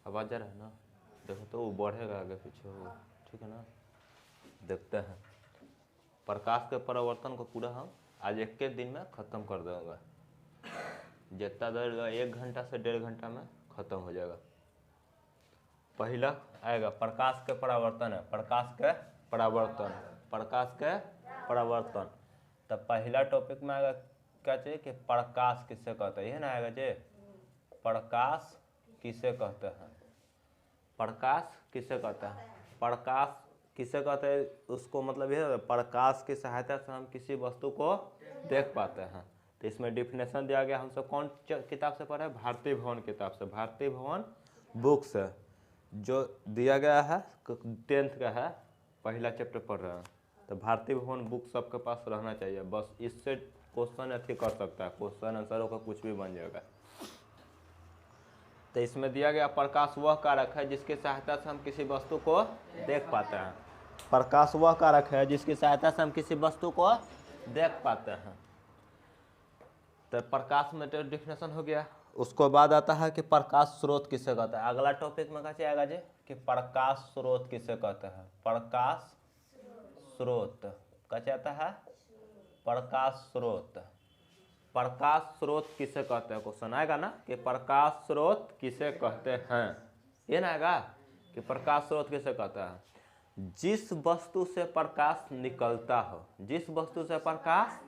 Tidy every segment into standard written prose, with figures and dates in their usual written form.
आवाज जा रहा है ना? देखो तो वो बढ़ेगा आगे पीछे हो, ठीक है ना? देखते हैं। प्रकाश के परिवर्तन को पूरा हम आज एक के दिन में ख़त्म कर देंगे। जितना देर 1 घंटा से 1.5 घंटा में ख़त्म हो जाएगा। पहला आएगा प्रकाश के परावर्तन है, प्रकाश के परावर्तन, प्रकाश के परावर्तन। तो पहला टॉपिक में आएगा क्या चाहिए कि प्रकाश किसे कहते हैं, ये ना आएगा जी, प्रकाश किसे कहते हैं, प्रकाश किसे कहते हैं, प्रकाश किसे कहते हैं, उसको मतलब ये है प्रकाश की सहायता से हम किसी वस्तु को देख पाते हैं। तो इसमें डिफिनेशन दिया गया, हम सब कौन किताब से पढ़े, भारतीय भवन किताब से, भारतीय भवन बुक से जो दिया गया है, 10th का है, पहला चैप्टर पढ़ रहे हैं। तो भारतीय भवन बुक सबके पास रहना चाहिए, बस इससे क्वेश्चन अथी कर सकता है, क्वेश्चन आंसरों का कुछ भी बन जाएगा। तो इसमें दिया गया प्रकाश वह कारक है जिसकी सहायता से हम किसी वस्तु को देख पाते हैं, प्रकाश वह कारक है जिसकी सहायता से हम किसी वस्तु को देख पाते हैं। तो प्रकाश में तो डिफिनेशन हो गया। उसको बाद आता है कि प्रकाश स्रोत किसे कहता है। अगला टॉपिक में क्या आएगा जी कि प्रकाश स्रोत किसे कहते हैं, प्रकाश स्रोत क्या आता है, प्रकाश स्रोत, प्रकाश स्रोत किसे कहते हैं, क्वेश्चन आएगा ना कि प्रकाश स्रोत किसे कहते हैं, ये ना आएगा कि प्रकाश स्रोत किसे कहता है, जिस वस्तु से प्रकाश निकलता हो, जिस वस्तु से प्रकाश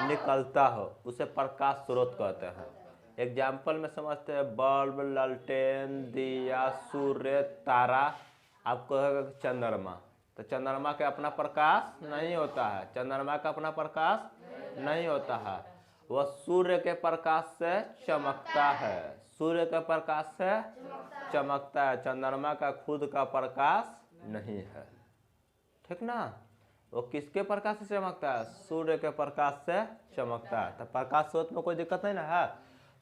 निकलता हो उसे प्रकाश स्रोत कहते हैं। एग्जाम्पल में समझते हैं, बल्ब, लालटेन, दिया, सूर्य, तारा, आपको कहेगा चंद्रमा, तो चंद्रमा का अपना प्रकाश नहीं होता है, चंद्रमा का अपना प्रकाश नहीं होता है, वह सूर्य के प्रकाश से चमकता है, सूर्य के प्रकाश से चमकता है, चंद्रमा का खुद का प्रकाश नहीं है, ठीक ना। वो किसके प्रकाश से चमकता है, सूर्य के प्रकाश से चमकता है। तो प्रकाश स्रोत में कोई दिक्कत नहीं ना है।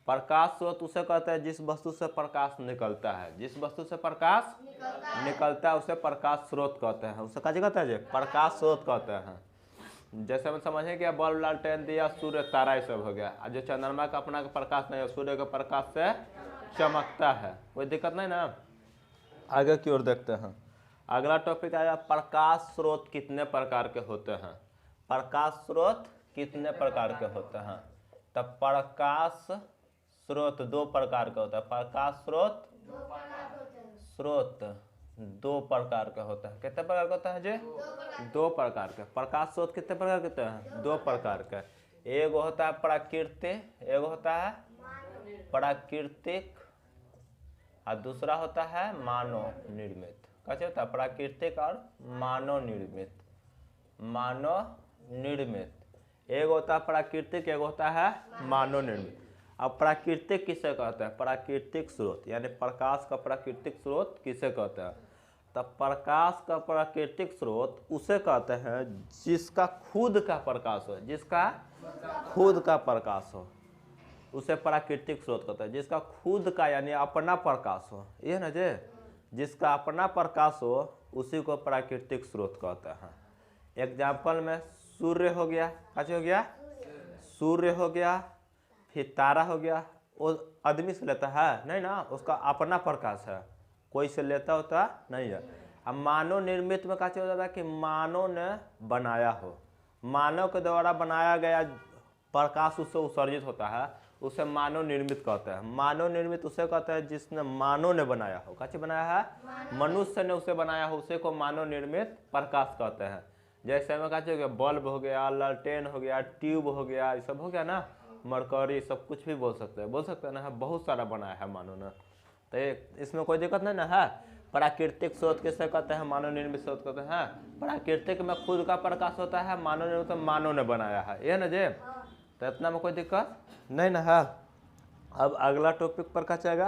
प्रकाश स्रोत उसे कहते हैं जिस वस्तु से प्रकाश निकलता है, जिस वस्तु से प्रकाश निकलता है उसे प्रकाश स्रोत कहते हैं, उसे क्या कहते हैं जी, प्रकाश स्रोत कहते हैं। जैसे हम समझें कि बल्ब, लालटेन, दिया, सूर्य, तारा ये सब हो गया। जो चंद्रमा का अपना प्रकाश नहीं है, सूर्य के प्रकाश से चमकता है, कोई दिक्कत नहीं ना। आगे की ओर देखते हैं। अगला टॉपिक आएगा प्रकाश स्रोत कितने प्रकार के होते हैं, प्रकाश स्रोत कितने प्रकार के होते हैं। तब प्रकाश स्रोत 2 प्रकार का होता है, प्रकाश स्रोत स्रोत 2 प्रकार का होता है। कितने प्रकार का होता है जी, 2 प्रकार के। प्रकाश स्रोत कितने प्रकार के होते हैं, 2 प्रकार का। एक होता है प्राकृतिक, एक होता है प्राकृतिक और दूसरा होता है मानव निर्मित। कैसे होता है, प्राकृतिक और मानव निर्मित, मानव निर्मित। एक होता है प्राकृतिक, एक होता है मानव निर्मित। अब प्राकृतिक किसे कहते हैं, प्राकृतिक स्रोत, यानी प्रकाश का प्राकृतिक स्रोत किसे कहते हैं। तब प्रकाश का प्राकृतिक स्रोत उसे कहते हैं जिसका खुद का प्रकाश हो, जिसका खुद का प्रकाश हो उसे प्राकृतिक स्रोत कहते हैं, जिसका खुद का यानी अपना प्रकाश हो, ये ना जे, जिसका अपना प्रकाश हो उसी को प्राकृतिक स्रोत कहते हैं। एग्जाम्पल में सूर्य हो गया, कैसे हो गया, सूर्य हो गया, फिर तारा हो गया। वो आदमी से लेता है नहीं ना, उसका अपना प्रकाश है, कोई से लेता होता नहीं है। अब मानव निर्मित में कैसे हो जाता है कि मानव ने बनाया हो, मानव के द्वारा बनाया गया प्रकाश उससे उत्सर्जित होता है, उसे मानव निर्मित कहते हैं। मानव निर्मित उसे कहते हैं जिसने मानव ने बनाया हो, कैसे बनाया है, मनुष्य ने उसे बनाया हो, उसे को मानव निर्मित प्रकाश कहते हैं। जैसे में कैसे हो गया, बल्ब हो गया, लालटेन हो गया, ट्यूब हो गया, ये सब हो गया ना, मरकरी, सब कुछ भी बोल सकते हैं, बोल सकते हैं ना, बहुत सारा बनाया है मानव ने। तो इसमें कोई दिक्कत नहीं ना है। प्राकृतिक स्रोत किसे कहते हैं, मानव निर्मित स्रोत कहते हैं। प्राकृतिक में खुद का प्रकाश होता है, मानव निर्मित मानव ने बनाया है, ये ना जे। तो इतना में कोई दिक्कत नहीं ना है। अब अगला टॉपिक पर क्या चाहेगा,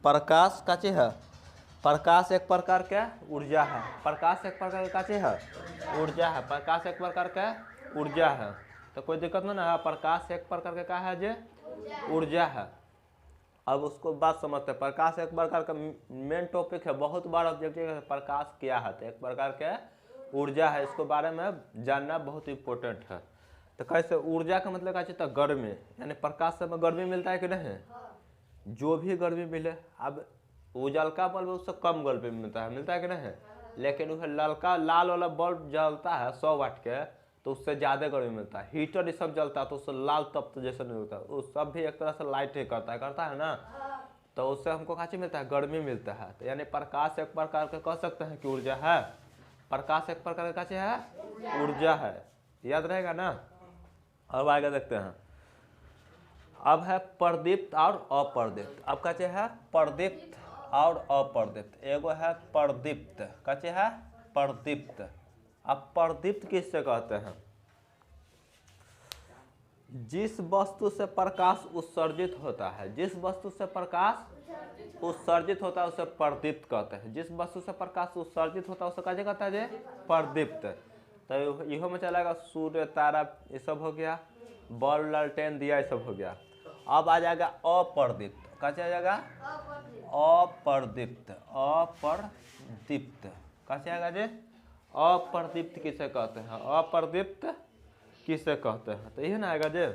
प्रकाश का चीज है, प्रकाश एक प्रकार का ऊर्जा है, प्रकाश एक प्रकार का चीज है, ऊर्जा है, प्रकाश एक प्रकार का ऊर्जा है। तो कोई दिक्कत नहीं ना है, प्रकाश एक प्रकार का क्या है जे, ऊर्जा है। अब उसको बात समझते हैं, प्रकाश एक प्रकार का मेन टॉपिक है, बहुत बार ऑब्जेक्टिव है, प्रकाश क्या है, तो एक प्रकार का ऊर्जा है, इसको बारे में जानना बहुत इंपॉर्टेंट है। तो कैसे, ऊर्जा का मतलब क्या चाहता है, गर्मी, यानी प्रकाश से गर्मी मिलता है कि नहीं, जो भी गर्मी मिले। अब उजलका बल्ब उससे कम वोल्टेज मिलता है कि नहीं। लेकिन वह ललका लाल वाला बल्ब जलता है 100 वाट के, तो उससे ज़्यादा गर्मी मिलता है। हीटर ये सब जलता है तो उससे लाल तप्त जैसा नहीं होता, वो सब भी एक तरह से लाइट ही करता है ना, तो उससे हमको क्या चीज मिलता है, गर्मी मिलता है। तो यानी प्रकाश एक प्रकार का कह सकते हैं कि ऊर्जा है। प्रकाश एक प्रकार का चीज है, ऊर्जा है, याद रहेगा ना। अब आगे देखते हैं। अब है प्रदीप्त और अप्रदीप्त। अब क्या है, प्रदीप्त और अप्रदीप्त। एगो है प्रदीप्त, क्या है प्रदीप्त। अब प्रदीप्त किससे कहते हैं, जिस वस्तु से प्रकाश उत्सर्जित होता है, जिस वस्तु से प्रकाश उत्सर्जित होता है उसे प्रदीप्त कहते हैं। जिस वस्तु से प्रकाश उत्सर्जित होता है उसे क्या कहता है जे, प्रदीप्त। तो इहो में चलेगा सूर्य तारा ये सब हो गया, बल्ब लालटेन दिया ये सब हो गया। अब आ जाएगा अप्रदीप्त, क्या आ जाएगा अप्रदीप्त। अप्रदीप्त क्या आएगा जे, अप्रदीप्त किसे कहते हैं, अप्रदीप्त किसे कहते हैं, तो यही ना आएगा जे।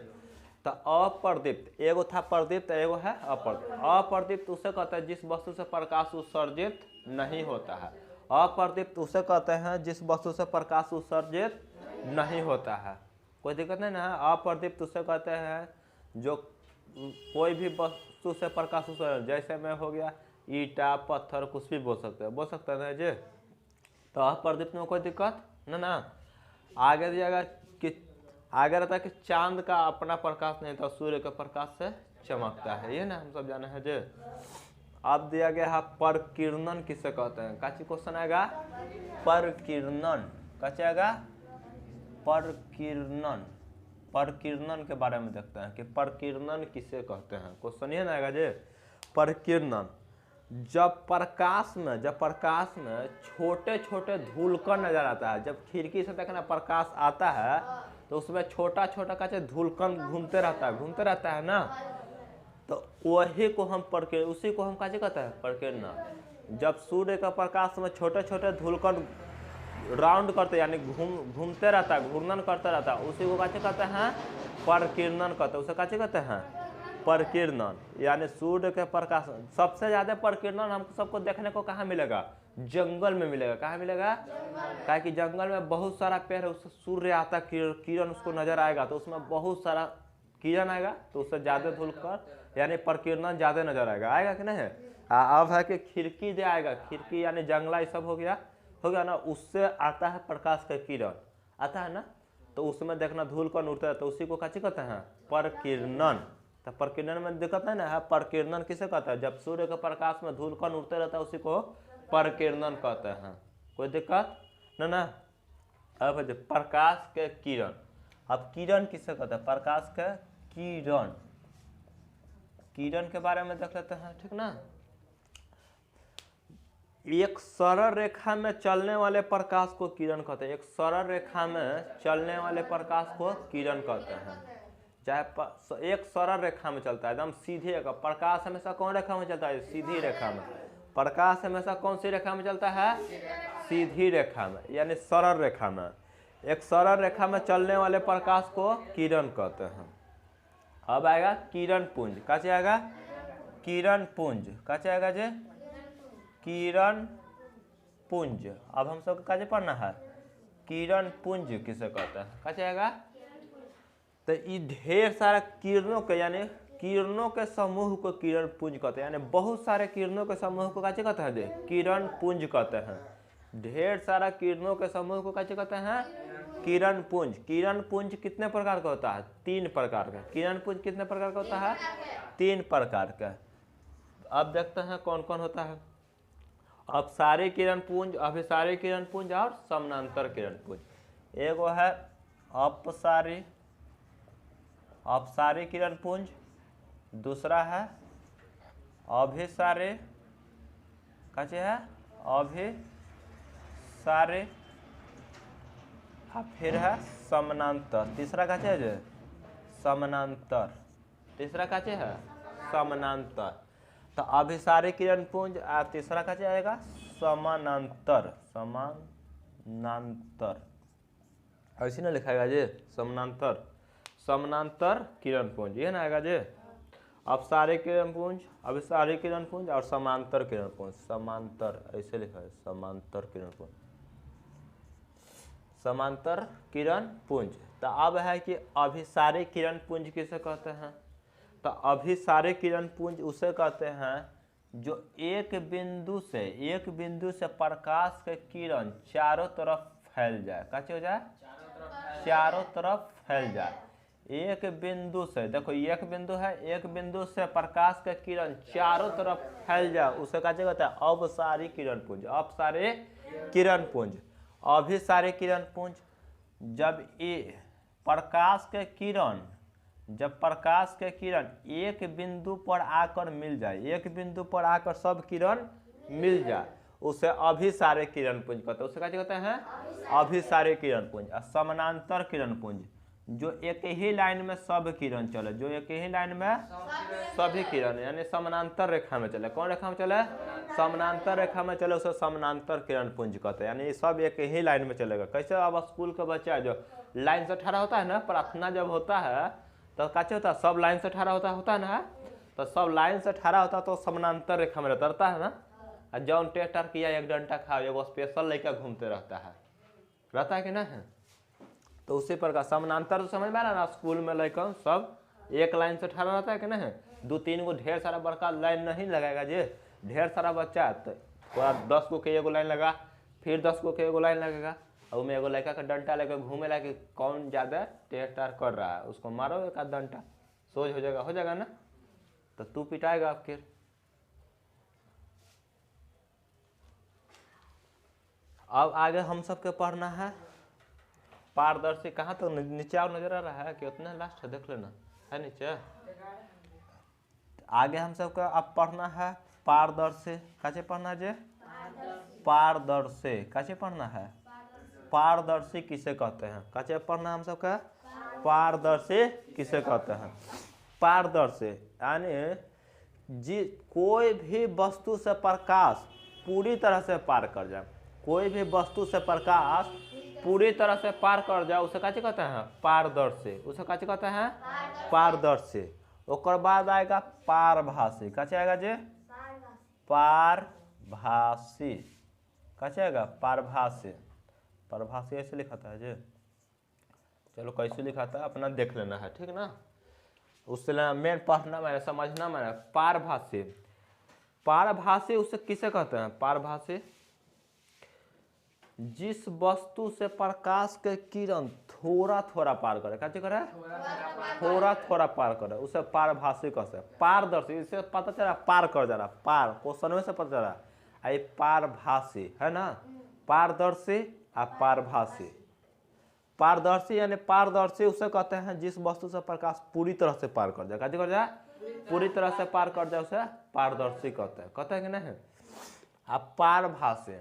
तो अप्रदीप्त, एगो था प्रदीप्त, एगो है अप्रदीप्त। अप्रदीप्त उसे कहते हैं जिस वस्तु से प्रकाश उत्सर्जित नहीं होता है। अप्रदीप्त उसे कहते हैं जिस वस्तु से प्रकाश उत्सर्जित नहीं होता है। कोई दिक्कत नहीं ना। अप्रदीप्त उसे कहते हैं जो कोई भी वस्तु से प्रकाश उत्सर्जित, जैसे में हो गया ईटा पत्थर कुछ भी बोल सकते हैं ना जी। तो अप्रदीप्त में कोई दिक्कत ना। आगे दिया कि आगे रहता है कि चांद का अपना प्रकाश नहीं था, सूर्य के प्रकाश से चमकता है, ये ना हम सब जाने हैं जे। अब दिया गया है परकिरणन किसे कहते हैं। काची क्वेश्चन आएगा, परकिरणन। क्या आएगा, परकिरणन। परकिरणन के बारे में देखते हैं कि परकिरणन किसे कहते हैं। क्वेश्चन ये ना आएगा जे, परकिरणन। जब प्रकाश में छोटे छोटे धूलकण नजर आता है, जब खिड़की से देखना प्रकाश आता है तो उसमें छोटा छोटा का धूलकण घूमते रहता है ना, तो वही को हम उसी को हम क्या कहते हैं, परकिरणन। जब सूर्य का प्रकाश में छोटे छोटे धूलकण राउंड करते यानी घूमते रहता है, घूर्णन करते रहता है, उसी को क्या कहते हैं, परकिरणन कहते हैं। उसे क्या कहते हैं, परकिरणन। यानी सूर्य के प्रकाश सबसे ज्यादा परकिरणन हमको सबको देखने को कहाँ मिलेगा, जंगल में मिलेगा। कहाँ मिलेगा, क्या कि जंगल में बहुत सारा पेड़ है, उससे सूर्य आता किरण उसको नजर आएगा, तो उसमें बहुत सारा किरण आएगा, तो उससे ज्यादा धूलकण यानी परकिरणन ज्यादा नजर आएगा कि नहीं। अब है कि खिड़की जो आएगा, खिड़की यानी जंगला ये सब हो गया ना, उससे आता है प्रकाश का किरण आता है ना, तो उसमें देखना धूलकण उड़ता है, तो उसी को क्या कहते हैं, परकिरणन। तो परकिरणन में दिक्कत है ना, परकिरणन किसे कहता है, जब सूर्य के प्रकाश में धूलकण उड़ते रहता है उसी को परकिरणन कहते हैं। कोई दिक्कत ना। अब प्रकाश के किरण। अब किरण किसे कहते हैं, प्रकाश के किरण। किरण के बारे में देख लेते हैं, ठीक ना। एक सरल रेखा में चलने वाले प्रकाश को किरण कहते हैं। एक सरल रेखा में चलने वाले प्रकाश को किरण कहते हैं। चाहे एक सरल रेखा में चलता है, एकदम सीधी रेखा। प्रकाश हमेशा कौन रेखा में चलता है, सीधी रेखा में। प्रकाश हमेशा कौन सी रेखा में चलता है, सीधी रेखा में, यानी सरल रेखा में। एक सरल रेखा में चलने वाले प्रकाश को किरण कहते हैं। अब आएगा किरण पुंज। क्या आएगा, किरण पुंज। क्या आएगा जे, किरण पुंज। अब हम सबको क्या पढ़ना है, किरण पुंज किसे कहते हैं। क्या आएगा, तो ये ढेर सारा किरणों के यानी किरणों के समूह को किरण पुंज कहते हैं। यानी बहुत सारे किरणों के समूह को क्या कहते हैं, किरण पुंज कहते हैं। ढेर सारा किरणों के समूह को क्या कहते हैं, किरण पुंज। किरण पुंज कितने प्रकार का होता है, 3 प्रकार का। किरण पुंज कितने प्रकार का होता है, 3 प्रकार का। अब देखते हैं कौन कौन होता है। अपसारी किरण पुंज, अभिसारी किरण पुंज और समानांतर किरण पुंज। एगो है अपसारी किरण पुंज, दूसरा है अभिसारी, क्या है अभिसारी, फिर है समानांतर, तीसरा क्या है समानांतर, तीसरा क्या है समानांतर। तो अभिसारी किरण पुंज और तीसरा क्या आएगा समानांतर। समानांतर ऐसे ना लिखाएगा जी, समानांतर, समानांतर किरण पुंज, ये ना आएगा जी। अपसारी किरण पुंज, अभिसारी किरण पुंज और समांतर किरण पुंज। समांतर ऐसे लिखा है, समांतर किरण पुंज, समांतर किरण पुंज। तो अब है कि अभिसारी किरण पुंज किसे कहते हैं? तो अभिसारी किरण पुंज उसे कहते हैं जो एक बिंदु से प्रकाश के किरण चारों तरफ फैल जाए। कैसे हो जाए? चारों तरफ फैल जाए। एक बिंदु से, देखो एक बिंदु है, एक बिंदु से प्रकाश के किरण चारों तरफ फैल जाए, उसे कैसे कहते हैं? अपसारी किरण पुंज। अपसारी किरण पुंज। अभिसारी किरण पुंज, जब प्रकाश के किरण एक बिंदु पर आकर मिल जाए, एक बिंदु पर आकर सब किरण मिल जाए, उसे अभिसारी किरण पुंज कहते हैं। उसे क्या कहते हैं? अभिसारी किरण पुंज। समानांतर किरण पुंज, जो एक ही लाइन में सब किरण चले, जो एक ही लाइन में सभी किरण यानी समानांतर रेखा में चले। कौन रेखा में चले? समानांतर रेखा में चले, उसे समानांतर किरण पुंज कहते हैं, यानी सब एक ही लाइन में चलेगा। कैसे? अब स्कूल का बच्चा जो लाइन से ठहरा होता है ना, प्रार्थना जब होता है तो कैसे होता है? सब लाइन से ठहरा होता है ना, तो सब लाइन से ठहरा होता है तो समानांतर रेखा में रहता है ना। जौन ट्रैक्टर किया एक डंडा खाओ, एगो स्पेशल लेकर घूमते रहता है कि नहीं? तो उसी प्रकार समानांतर समझ में आ रहा ना, स्कूल में लड़का सब एक लाइन से ठहरा रहता है कि नहीं? दो तीन गो ढेर सारा बड़का लाइन नहीं लगाएगा जी, ढेर सारा बच्चा तो थोड़ा 10 गो के एगो लाइन लगा, फिर 10 गो के एगो लाइन लगेगा, और में एगो लड़का का डंटा लेकर घूमे ला कि कौन ज़्यादा टेढ़ कर रहा है, उसको मारो एक आध डंटा, सोच हो जाएगा ना, तो तू पिटाएगा फिर। अब आगे हम सबके पढ़ना है पारदर्शी। कहाँ तो नीचे आओ, नजर आ रहा है कि उतना लास्ट है? देख लेना है नीचे। आगे हम सबका अब पढ़ना है पारदर्शी। कैसे पढ़ना है? पारदर्शी कैसे पढ़ना है? पारदर्शी किसे कहते हैं? कैसे पढ़ना हम सबका? पारदर्शी किसे कहते हैं? पारदर्शी यानी कोई भी वस्तु से प्रकाश पूरी तरह से पार कर जाए, कोई भी वस्तु से प्रकाश पूरी तरह से पार कर जाए, उसे कैसे कहते हैं? पारदर्शी। उसे कैसे कहते हैं? पारदर्शी। और बाद आएगा पारभासी। कैसे आएगा जी? पारभासी। कैसे आएगा? पारभासी। पारभासी ऐसे लिखा था जी, चलो कैसे लिखा था अपना देख लेना है, ठीक ना? उससे मेन पढ़ना मैंने, समझना मैंने। पारभासी, पारभासी उसे किसे कहते हैं? पारभासी जिस वस्तु से प्रकाश के किरण थोड़ा थोड़ा पार करे। क्या करे? थोड़ा थोड़ा पार करे, उसे पारभासी कहते हैं। पारदर्शी इससे पता चला पार कर जा रहा, पार क्वेश्चन में से पता चला, आई पारभासी है ना। पारदर्शी और पारभासी। पारदर्शी यानी पारदर्शी उसे कहते हैं जिस वस्तु से प्रकाश पूरी तरह से पार कर जाए। क्या कर जाए? पूरी तरह से पार कर जाए, उसे पारदर्शी कहते हैं कि नहीं? अब पारभासी,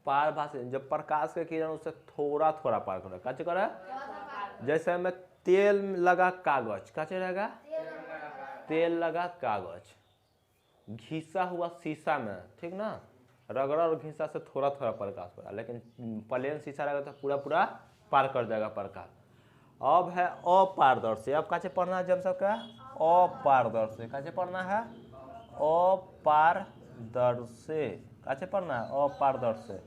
पारभासी जब प्रकाश के किरण उसे थोड़ा थोड़ा पार कर, कैसे करे? जैसे में तेल लगा कागज, कैसे रहेगा? तेल लगा कागज, घिसा हुआ शीशा में, ठीक ना, रगड़ा और घिसा से थोड़ा थोड़ा प्रकाश पड़ा, लेकिन प्लेन शीशा रहेगा तो पूरा पूरा पार कर जाएगा प्रकाश। अब है अपारदर्शी। अब कैसे पढ़ना है जब सबका? अपारदर्शी। कैसे पढ़ना है? अपारदर्शी। कैसे पढ़ना है? अपारदर्शी।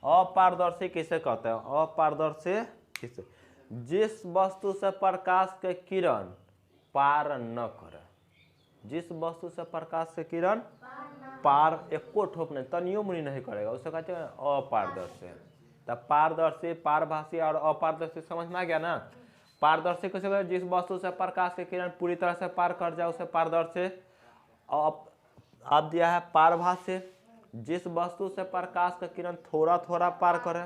अपारदर्शी किसे कहते हैं? अपारदर्शी किसे? जिस वस्तु से प्रकाश के किरण पार न करे, जिस वस्तु से प्रकाश के किरण पार एको ठोप नहीं, तनियो मुनी नहीं करेगा, उसे कहते हैं अपारदर्शी। तब पारदर्शी, पारभासी और अपारदर्शी समझ में आ गया ना? पारदर्शी किसे कहते हैं? जिस वस्तु से प्रकाश के किरण पूरी तरह से पार कर जाए, उसे पारदर्शी। अब दिया है पारभासी, जिस वस्तु से प्रकाश का किरण थोड़ा थोड़ा पार करे,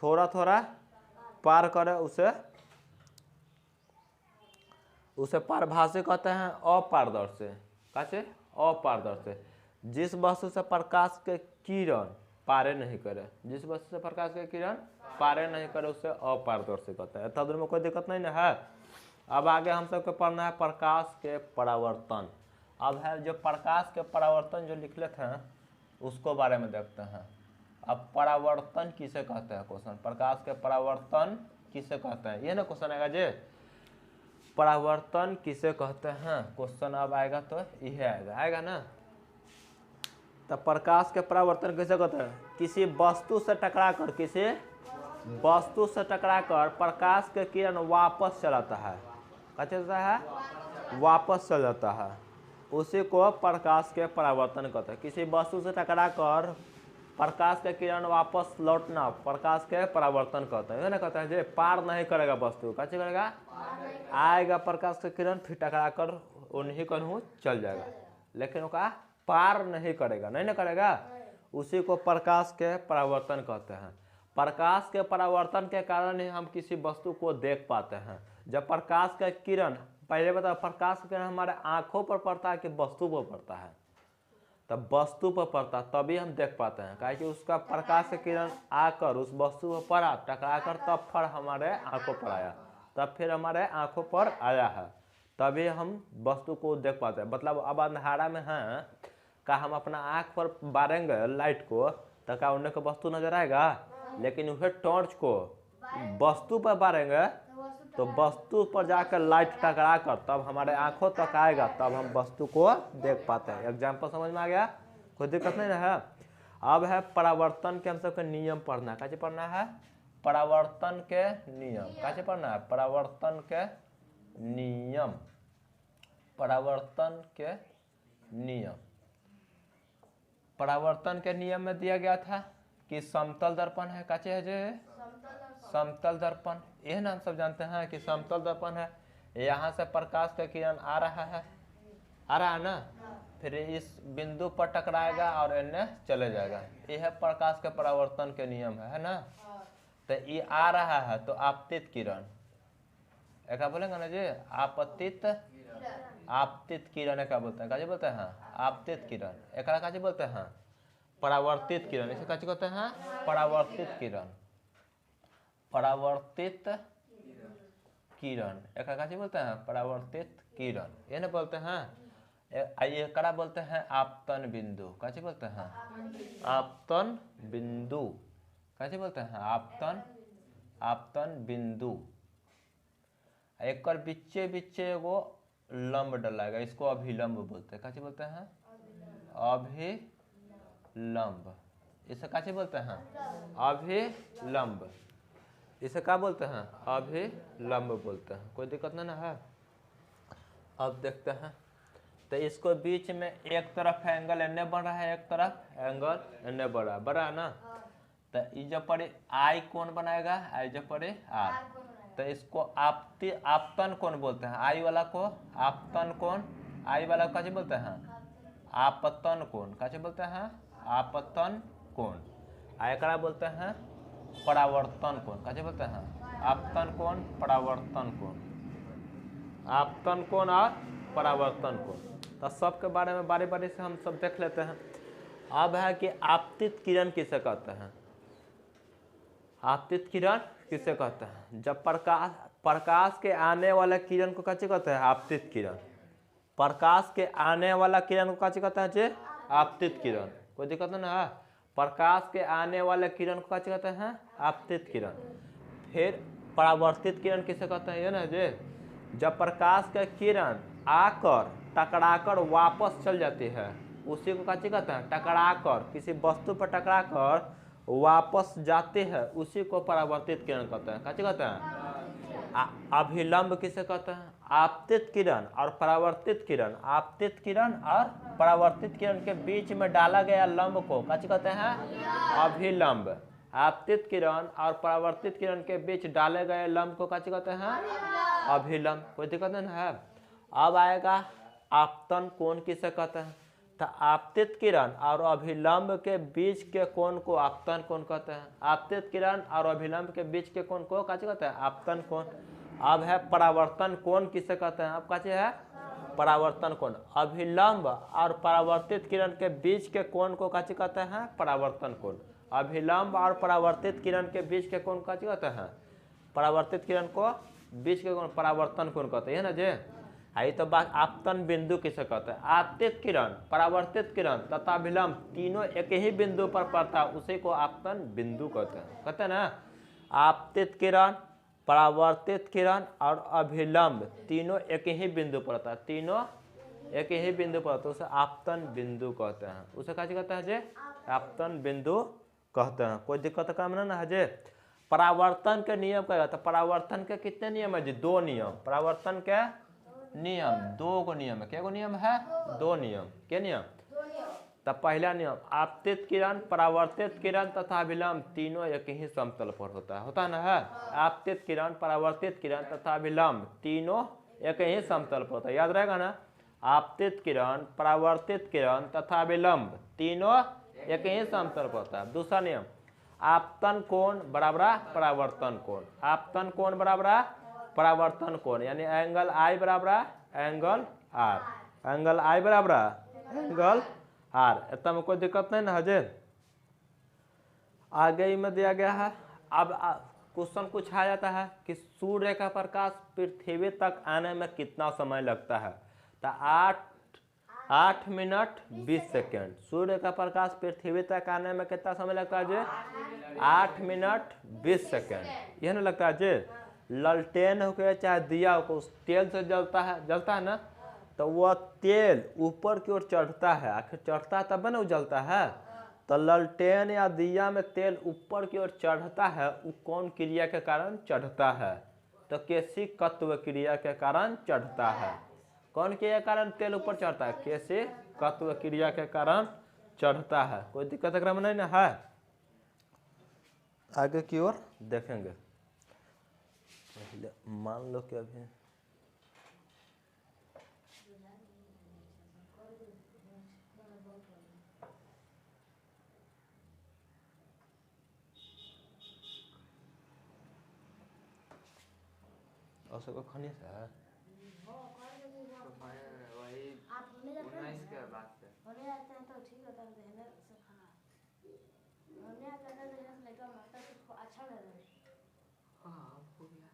थोड़ा थोड़ा पार करे, उसे पारभासी कहते हैं। अपारदर्शी कैसे? अपारदर्शी जिस वस्तु से प्रकाश के किरण पारे नहीं करे, जिस वस्तु से प्रकाश के किरण पारे नहीं करे, उसे अपारदर्शी कहते हैं। तब में कोई दिक्कत नहीं ना है। अब आगे हम सबको पढ़ना है प्रकाश के परावर्तन। अब है जो प्रकाश के परावर्तन जो लिख लेते हैं उसको बारे में देखते हैं। अब परावर्तन किसे कहते हैं? क्वेश्चन, प्रकाश के परावर्तन किसे कहते हैं, ये ना क्वेश्चन आएगा जी। परावर्तन किसे कहते हैं? क्वेश्चन अब आएगा तो यह आएगा ना। तो प्रकाश के परावर्तन किसे कहते हैं? किसी वस्तु से टकराकर प्रकाश के किरण वापस चलाता है। क्या चलता है? वापस चल जाता है, उसी को प्रकाश के परावर्तन कहते हैं। किसी वस्तु से टकराकर प्रकाश के किरण वापस लौटना प्रकाश के परावर्तन कहते हैं। ना कहते हैं जो पार नहीं करेगा वस्तु, क्या करेगा? आएगा प्रकाश के किरण, फिर टकरा कर उन्हीं को चल जाएगा, लेकिन उसका पार नहीं करेगा, नहीं ना करेगा, उसी को प्रकाश के परावर्तन कहते हैं। प्रकाश के परावर्तन के कारण ही हम किसी वस्तु को देख पाते हैं। जब प्रकाश का किरण, पहले बताओ, प्रकाश का किरण हमारे आंखों पर पड़ता है कि वस्तु पर पड़ता है? तब वस्तु पर पड़ता तभी हम देख पाते हैं, क्या कि उसका प्रकाश का किरण आकर उस वस्तु पर पड़ा, टकरा कर तब फिर हमारे आंखों पर आया, तब फिर हमारे आंखों पर आया है, तभी हम वस्तु को देख पाते हैं। मतलब अब अंधारा में हैं, क्या हम अपना आंख पर बारेंगे लाइट को तो क्या उन्हें को वस्तु नजर आएगा? लेकिन वह टॉर्च को वस्तु पर बारेंगे तो वस्तु पर जाकर लाइट टकरा कर तब हमारे आंखों तक आएगा, तब हम वस्तु को देख पाते हैं। एग्जाम्पल समझ में आ गया? कोई दिक्कत नहीं है। अब है परावर्तन के हम सबके नियम पढ़ना। कैसे पढ़ना है? परावर्तन के नियम। कैसे पढ़ना है? परावर्तन के नियम। परावर्तन के नियम। परावर्तन के नियम में दिया गया था कि समतल दर्पण है। कैसे है जे? समतल दर्पण। यह ना हम सब जानते हैं कि समतल दर्पण है, यहाँ से प्रकाश का किरण आ रहा है, आ रहा है ना, फिर इस बिंदु पर टकराएगा और इन्हें चले जाएगा। यह है प्रकाश के परावर्तन के नियम है ना। तो ये आ रहा है तो आपतित किरण, क्या बोलेंगे ना जी? आपतित किरण क्या बोलते हैं? कैसे बोलते हैं? आपतित किरण। एक कैसे बोलते हैं? परावर्तित किरण। इसे कैसे कहते हैं? परावर्तित किरण। परावर्तित किरण। एक कैसे बोलते हैं? परावर्तित किरण। ये ना बोलते हैं। ये कड़ा बोलते हैं आपतन बिंदु। कैसे बोलते हैं? आपतन बिंदु। कैसे बोलते हैं? आपतन बिंदु। एक बिच्चे बिच्चे वो लंब डलाएगा, इसको अभिलंब बोलते हैं। कैसे बोलते हैं? अभिलंब। इसे कैसे बोलते हैं? अभिलंब। इसे क्या बोलते हैं? अभिलंब बोलते हैं। कोई दिक्कत नहीं ना है। अब देखते हैं, तो इसको बीच में एक तरफ एंगल एन बन रहा है, एक तरफ एंगल एन बन रहा है, बड़ा ना। तो ये जब पड़े आई कौन बनाएगा? आई जब पड़े आर, तो इसको आपतन कोण बोलते हैं। आई वाला को आपतन कोण, आई वाला को कैसे बोलते हैं? आपतन कोण। कैसे बोलते हैं? आपतन कोण। एकरा बोलते हैं परावर्तन कोण। कैसे बोलते हैं? आपतन कोण, परावर्तन कोण। आपतन कोण और परावर्तन कोण। तो सबके बारे में बारी बारी से हम सब देख लेते हैं। अब है कि आपतित किरण किसे कहते हैं? आपतित किरण किसे कहते हैं? जब प्रकाश के आने वाला किरण को कैसे कहते हैं? आपतित किरण। प्रकाश के आने वाला किरण को कैसे कहते हैं जी? आपतित किरण। कोई दिक्कत नहीं है। प्रकाश के आने वाले किरण को कैसे कहते हैं? आपतित किरण। फिर परावर्तित किरण किसे कहते हैं? ये ना जी, जब प्रकाश का किरण आकर टकराकर वापस चल जाती है, उसी को कैसे कहते हैं? टकराकर, किसी वस्तु पर टकराकर वापस जाते हैं, उसी को परावर्तित किरण कहते हैं। कैसे कहते हैं? अभिलंब किसे कहते हैं? आपतित किरण और परावर्तित किरण। आपतित किरण और परावर्तित किरण के बीच में डाला गया लंब को कैसे कहते हैं? अभिलंब। आपतित किरण और परावर्तित किरण के बीच डाले गए लंब को कैसे कहते हैं? अभिलंब। कोई दिक्कत नहीं है। अब आएगा आपतन कोण किसे कहते हैं? तो आपतित किरण और अभिलंब के बीच के कोण को आपतन कोण कहते हैं। आपतित किरण और अभिलंब के बीच के कोण को कैसे कहते हैं? आपतन कोण। अब है परावर्तन कोण किसे कहते हैं? अब कैसे है? परावर्तन कोण। अभिलंब और परावर्तित किरण के बीच के कोण को कैसे कहते हैं? परावर्तन कोण। अभिलंब और परावर्तित किरण के बीच के कोण कैसे कहते हैं? परावर्तित किरण को बीच के कोण परावर्तन कोण कहते हैं ना जी। आई तो बात आपतन बिंदु किसे कहते हैं? आपतित किरण, परावर्तित किरण तथा अभिलंब तीनों एक ही बिंदु पर पड़ता है, उसी को आपतन बिंदु कहते हैं। कहते हैं ना, आपतित किरण परावर्तित किरण और अभिलंब तीनों एक ही बिंदु पर होता है, तीनों एक ही बिंदु पर होता है, उसे आपतन बिंदु कहते हैं। उसे क्या कहते हैं जे? आपतन बिंदु कहते हैं। कोई दिक्कत काम ना है जे? परावर्तन के नियम क्या कहता है? परावर्तन के कितने नियम है जी? 2 नियम। परावर्तन के नियम 2 गो नियम है। क्या गो नियम है? 2 नियम। क्या नियम? तब पहला नियम, आपतित किरण, परावर्तित किरण तथा विलंब तीनों एक ही समतल पर होता है ना? है आपतित किरण, परावर्तित किरण तथा विलंब तीनों एक ही समतल पर होता है। याद रहेगा ना? आपतित किरण, परावर्तित किरण तथा विलंब तीनों एक ही समतल पर होता है। दूसरा नियम, आपतन कोण बराबर परावर्तन कोण। आपतन कोण बराबर परावर्तन कोण, यानी एंगल आई बराबर एंगल आर। एंगल आई बराबर एंगल आर। इतना में कोई दिक्कत नहीं ना है? आगे में दिया गया है। अब क्वेश्चन पूछा जाता है कि सूर्य का प्रकाश पृथ्वी तक आने में कितना समय लगता है? तो 8 मिनट 20 सेकेंड। सूर्य का प्रकाश पृथ्वी तक आने में कितना समय लगता है जी? 8 मिनट 20 सेकेंड। यह ना लगता है जी? ललटेन हो गया चाहे दिया हो, तेल से जलता है ना, तो वह तेल ऊपर की ओर चढ़ता है। आखिर चढ़ता है तब ना जलता है। तो ललटेन या दिया में तेल ऊपर की ओर चढ़ता है, वो कौन क्रिया के कारण चढ़ता है? तो केशिकत्व क्रिया के कारण चढ़ता है। कौन क्रिया के कारण तेल ऊपर चढ़ता है? केशिकत्व क्रिया के कारण चढ़ता है। कोई दिक्कत अगर में नहीं ना है? आगे की ओर देखेंगे। मान लो कि अभी और सबको खाने से है वही 19 के बाद से होने आते हैं तो ठीक होता है, रहने से खाना होने आते हैं तो जैसे लेकर माता को अच्छा लग रहा है। हाँ हो गया।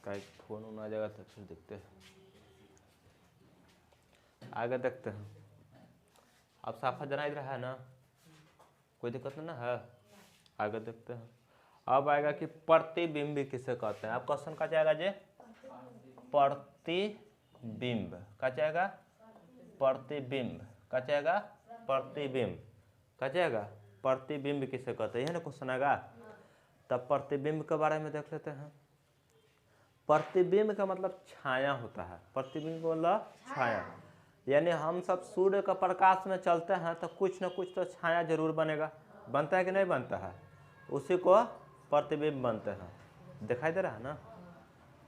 कहीं फोन उन आ जाएगा तो फिर देखते हैं। आगे देखते हैं। अब साफा जनाई रहा है ना? कोई दिक्कत नहीं ना है? आगे देखते हैं। अब आएगा कि प्रतिबिंब किसे कहते हैं। अब क्वेश्चन का जाएगा जे प्रतिबिंब का जाएगा, प्रतिबिंब का जाएगा, प्रतिबिंब का जाएगा, प्रतिबिंब किसे कहते हैं, यह ना क्वेश्चन आएगा। तब प्रतिबिंब के बारे में देख लेते हैं। प्रतिबिंब का मतलब छाया होता है। प्रतिबिंब का मतलब छाया, यानी हम सब सूर्य का प्रकाश में चलते हैं तो कुछ न कुछ तो छाया जरूर बनेगा। बनता है कि नहीं बनता है? उसी को प्रतिबिंब बनते हैं। दिखाई दे रहा है ना?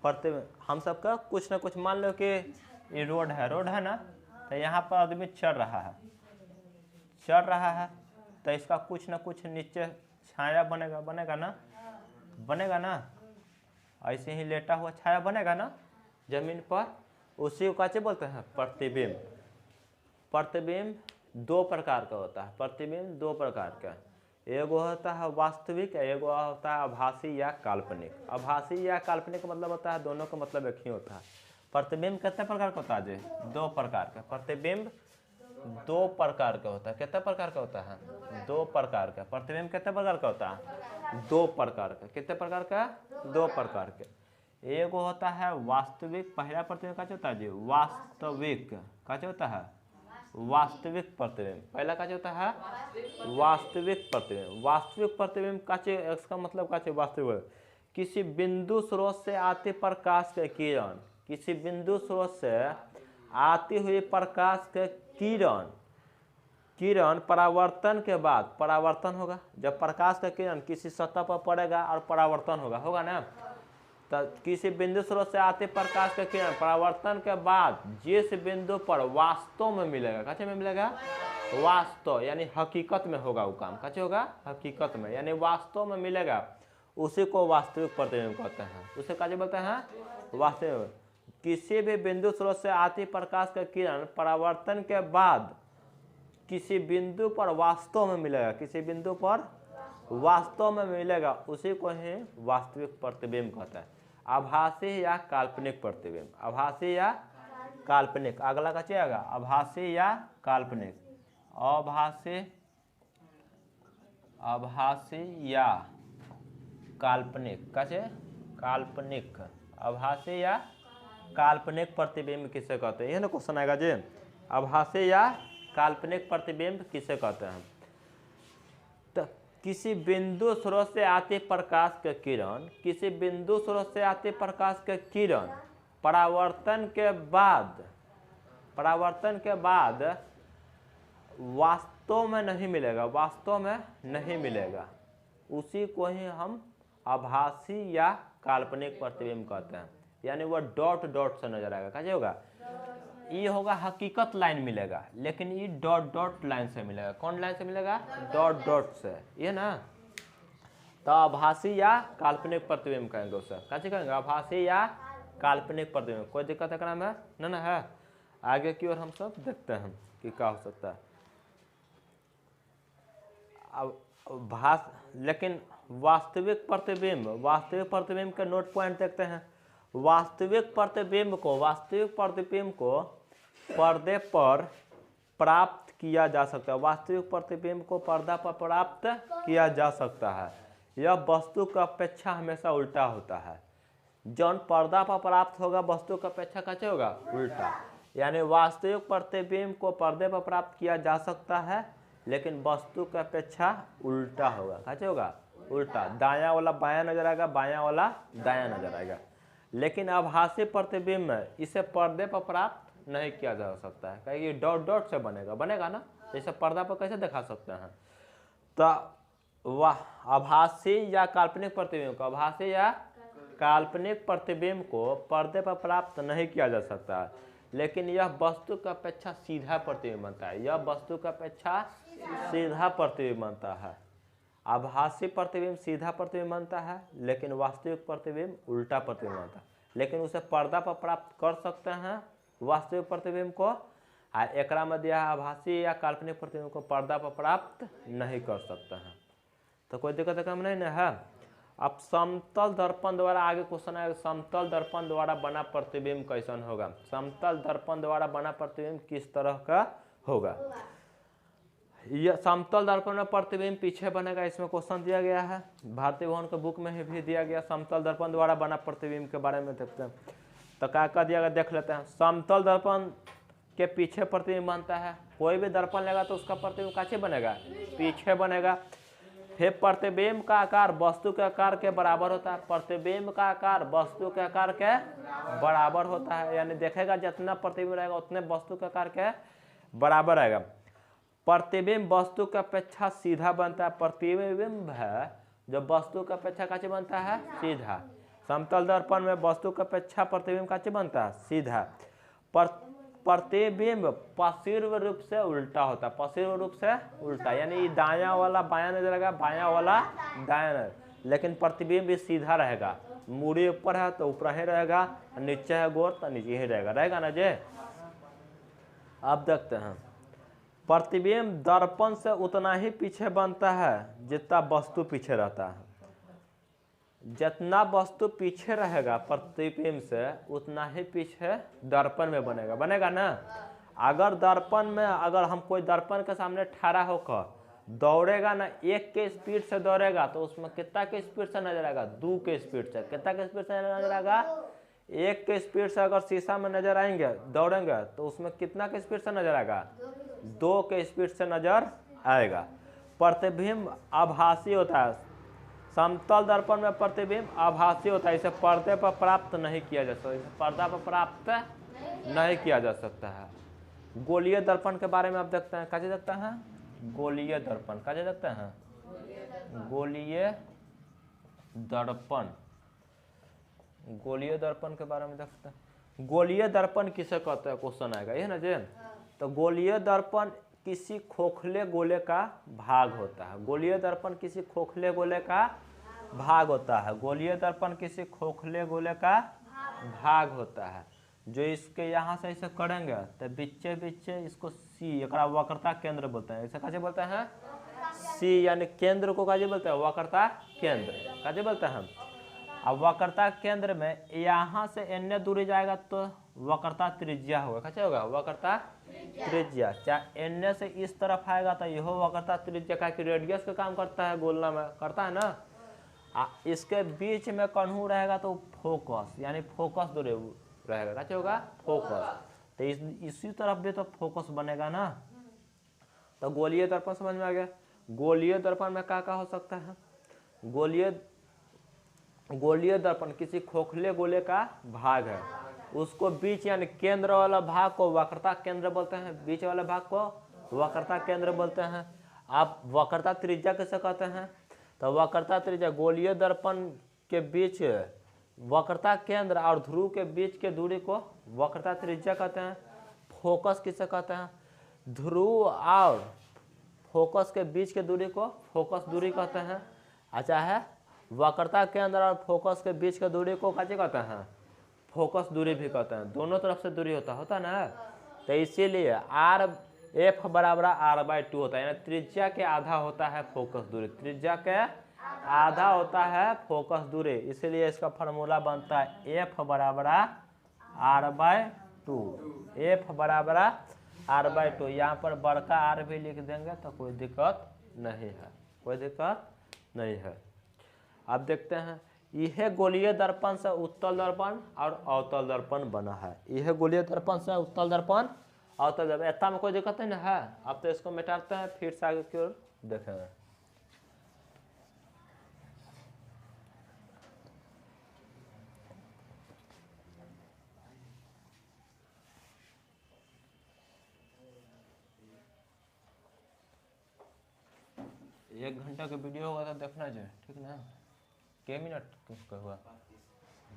प्रतिबिंब हम सबका कुछ न कुछ, मान लो कि ये रोड है ना, तो यहाँ पर आदमी चढ़ रहा है तो इसका कुछ न कुछ नीचे छाया बनेगा ना? ऐसे ही लेटा हुआ छाया बनेगा ना जमीन पर, उसी को क्या बोलते हैं? प्रतिबिंब। प्रतिबिंब 2 प्रकार का होता है। प्रतिबिंब 2 प्रकार का, एगो होता है वास्तविक, एगो होता है आभासी या काल्पनिक। आभासी या काल्पनिक मतलब होता है, दोनों का मतलब एक ही होता है। प्रतिबिंब कितने प्रकार का होता है जी? 2 प्रकार का। प्रतिबिंब 2 प्रकार का होता है। कितने प्रकार का होता है? 2 प्रकार का। प्रतिबिंब कितने प्रकार का होता है? 2 प्रकार का। कितने प्रकार का? 2 प्रकार के। एगो होता है वास्तविक। पहला प्रतिबिंब क्या होता है जी? वास्तविक। क्या होता है? वास्तविक प्रतिबिंब। पहला क्या होता है? वास्तविक प्रतिबिंब। वास्तविक प्रतिबिंब का, इसका मतलब क्या? वास्तविक किसी बिंदु स्रोत से आते प्रकाश के किरण, किसी बिंदु स्रोत से आती हुई प्रकाश के किरण परावर्तन के बाद, परावर्तन होगा जब प्रकाश का किरण किसी सतह पर पड़ेगा और परावर्तन होगा ना, तो किसी बिंदु स्रोत से आते प्रकाश का किरण परावर्तन के बाद जिस बिंदु पर वास्तव में मिलेगा, कैसे में मिलेगा? वास्तव यानी हकीकत में होगा वो काम, कैसे होगा? हकीकत में यानी वास्तव में मिलेगा, उसी को वास्तविक प्रतिबिंब कहते हैं। उसे कैसे बोलते हैं? वास्तविक। किसी भी बिंदु स्रोत से आती प्रकाश का किरण परावर्तन के बाद किसी बिंदु पर वास्तव में मिलेगा, किसी बिंदु पर वास्तव में मिलेगा, उसी को ही वास्तविक प्रतिबिंब कहता है। आभासी या काल्पनिक प्रतिबिंब, आभासी या काल्पनिक। अगला का चलेगा आभासी या काल्पनिक। आभासी, आभासी या काल्पनिक, कैसे? काल्पनिक। आभासी या काल्पनिक प्रतिबिंब किसे कहते हैं? यह ना क्वेश्चन आएगा जी, आभासी या काल्पनिक प्रतिबिंब किसे कहते हैं? तो किसी बिंदु स्रोत से आते प्रकाश के किरण, किसी बिंदु स्रोत से आते प्रकाश के किरण परावर्तन के बाद, परावर्तन के बाद वास्तव में नहीं मिलेगा, वास्तव में नहीं मिलेगा, उसी को ही हम आभासी या काल्पनिक प्रतिबिंब कहते हैं। यानी वह डॉट डॉट से नजर आएगा, कैसे होगा? ये होगा हकीकत लाइन मिलेगा, लेकिन ये डॉट डॉट लाइन से मिलेगा। कौन लाइन से मिलेगा? डॉट डॉट से, ये ना। तो आभासी या काल्पनिक प्रतिबिंब कहेंगे उसे, कैसे कहेंगे? आभासी या काल्पनिक प्रतिबिंब। कोई दिक्कत है में? ना है। आगे की ओर हम सब देखते हैं कि क्या हो सकता है। अब लेकिन वास्तविक प्रतिबिंब, वास्तविक प्रतिबिंब के नोट पॉइंट देखते हैं। वास्तविक प्रतिबिंब को पर्दे पर प्राप्त किया जा सकता है, वास्तविक प्रतिबिंब को पर्दा पर प्राप्त किया जा सकता है। यह वस्तु की अपेक्षा हमेशा उल्टा होता है। जौन पर्दा पर प्राप्त होगा वस्तु की अपेक्षा कैसे होगा? उल्टा। यानी वास्तविक प्रतिबिंब को पर्दे पर प्राप्त किया जा सकता है, लेकिन वस्तु की अपेक्षा उल्टा होगा, कैसे होगा? उल्टा। दायां वाला बायां नजर आएगा, बायां वाला दायां नजर आएगा। लेकिन आभासी प्रतिबिंब में इसे पर्दे पर प्राप्त नहीं किया जा सकता है, क्योंकि डॉट डॉट से बनेगा ना, जैसे पर्दा पर कैसे दिखा सकते हैं। तो वह आभासी या काल्पनिक प्रतिबिंब को, आभासी या काल्पनिक प्रतिबिंब को पर्दे पर प्राप्त नहीं किया जा सकता है, लेकिन यह वस्तु की अपेक्षा सीधा प्रतिबिंब बनता है। यह वस्तु की अपेक्षा सीधा प्रतिबिंब बनता है। आभासी प्रतिबिंब सीधा प्रतिबिंब बनता है, लेकिन वास्तविक प्रतिबिंब उल्टा प्रतिबिंब बनता है। लेकिन उसे पर्दा पर प्राप्त कर सकते हैं वास्तविक प्रतिबिंब को, और एकरा में दिया आभासी या काल्पनिक प्रतिबिंब को पर्दा पर प्राप्त नहीं कर सकते हैं। तो कोई दिक्कत कम नहीं ना है। अब समतल दर्पण द्वारा, आगे क्वेश्चन है, समतल दर्पण द्वारा बना प्रतिबिंब कैसन होगा? समतल दर्पण द्वारा बना प्रतिबिंब किस तरह का होगा? यह समतल दर्पण में प्रतिबिंब पीछे बनेगा, इसमें क्वेश्चन दिया गया है, भारतीय भवन के बुक में भी दिया गया। समतल दर्पण द्वारा बना प्रतिबिंब के बारे में देखते हैं। तो क्या कर दिया गया देख लेते हैं। समतल दर्पण के पीछे प्रतिबिंब बनता है। कोई भी दर्पण लेगा तो उसका प्रतिबिंब कैसे बनेगा? पीछे बनेगा। फिर प्रतिबिंब का आकार वस्तु के आकार के बराबर होता है। प्रतिबिंब का आकार वस्तु के आकार के बराबर होता है, यानी देखेगा जितना प्रतिबिंब रहेगा उतने वस्तु के आकार के बराबर आएगा। प्रतिबिंब वस्तु की अपेक्षा सीधा बनता है। प्रतिबिंब है जो वस्तु की अपेक्षा कैसे बनता है? सीधा। समतल दर्पण में वस्तु की अपेक्षा प्रतिबिंब कैसे बनता है? सीधा। प्रतिबिंब पश्चिम रूप से उल्टा होता है, पश्चिम रूप से उल्टा, यानी दायां वाला बायां नजर आएगा, बायां वाला दायां नजर, लेकिन प्रतिबिंब भी सीधा रहेगा। मूड़ी ऊपर है तो ऊपर ही रहेगा, नीचे है गोर तो नीचे ही रहेगा ना जे। अब देखते हैं, प्रतिबिंब दर्पण से उतना ही पीछे बनता है जितना वस्तु पीछे रहता है। जितना वस्तु पीछे रहेगा प्रतिबिंब से उतना ही पीछे दर्पण में बनेगा ना। अगर दर्पण में, अगर हम कोई दर्पण के सामने ठहरा होकर दौड़ेगा ना, 1 के स्पीड से दौड़ेगा तो उसमें कितना के स्पीड से नजर आएगा? 2 के स्पीड से। कितना के स्पीड से नजर आएगा? 1 के स्पीड से अगर शीशा में नजर आएंगे, दौड़ेंगे तो उसमें कितना के स्पीड से नजर आएगा? 2 के स्पीड से नजर आएगा। प्रतिबिंब आभासी होता है। समतल दर्पण में प्रतिबिंब आभासी होता है, इसे पर्दे पर प्राप्त नहीं किया जा सकता, इसे पर्दा पर प्राप्त नहीं किया जा सकता है। गोलीय दर्पण के बारे में आप देखते हैं, कैसे देखते हैं? गोलीय दर्पण कैसे देखते हैं? गोलीय दर्पण, गोलीय दर्पण के बारे में देखते हैं। गोलीय दर्पण किसे कहते हैं? क्वेश्चन आएगा ये ना जे। तो गोलीय दर्पण किसी खोखले गोले का भाग होता है। गोलीय दर्पण किसी खोखले गोले का भाग होता है। गोलीय दर्पण किसी खोखले गोले का भाग होता है। जो इसके यहाँ से ऐसे करेंगे तो बीचे बीचे इसको सी, एकरा वक्रता केंद्र बोलते हैं। ऐसे कैसे बोलते हैं? सी, यानी केंद्र को कैसे बोलते हैं? वक्रता केंद्र कैसे बोलते हैं हम? अब वक्रता केंद्र में यहाँ से एन दूरी जाएगा तो वक्रता त्रिज्या होगा। कैसे होगा? वक्रता त्रिज्या। चाहे एन से इस तरफ आएगा तो यह वक्रता त्रिज्या का कि रेडियस का काम करता है, गोलना में करता है ना। इसके बीच में कन्हू रहेगा तो फोकस, यानी फोकस दूरी रहेगा। कैसे होगा? फोकस। तो इसी तरफ भी तो फोकस बनेगा ना। तो गोलीय दर्पण समझ में आ गया। गोलीय दर्पण में क्या हो सकता है? गोलीय दर्पण किसी खोखले गोले का भाग है, उसको बीच यानी केंद्र वाला भाग को वक्रता केंद्र बोलते हैं, बीच वाले भाग को वक्रता केंद्र बोलते हैं। आप वक्रता त्रिज्या कैसे कहते हैं? तो वक्रता त्रिज्या गोलीय दर्पण के बीच वक्रता केंद्र और ध्रुव के बीच के दूरी को वक्रता त्रिज्या कहते हैं। फोकस किसे कहते हैं? ध्रुव और फोकस के बीच के दूरी को फोकस दूरी कहते हैं। अच्छा है, वक्रता केंद्र और फोकस के बीच के दूरी को क्या कहते हैं? फोकस दूरी भी कहते हैं। दोनों तरफ से दूरी होता ना। तो इसीलिए आर एफ बराबर r/2 होता है, यानी त्रिज्या के आधा होता है फोकस दूरी। त्रिज्या के आधा होता है फोकस दूरी, इसीलिए इसका फार्मूला बनता है एफ बराबर r/2। एफ बराबर r/2। यहाँ पर बड़का आर भी लिख देंगे तो कोई दिक्कत नहीं है, कोई दिक्कत नहीं है। अब देखते हैं, यह गोलीय दर्पण से उत्तल दर्पण और अवतल दर्पण बना है। यह गोलीय दर्पण से उत्तल दर्पण अवतल दर्पण, इतना में कोई दिक्कत नहीं है। अब तो इसको मिटाते हैं, फिर से आगे की ओर देखेंगे। एक घंटा का वीडियो होगा तो देखना चाहिए, ठीक ना। के मिनट किसका हुआ?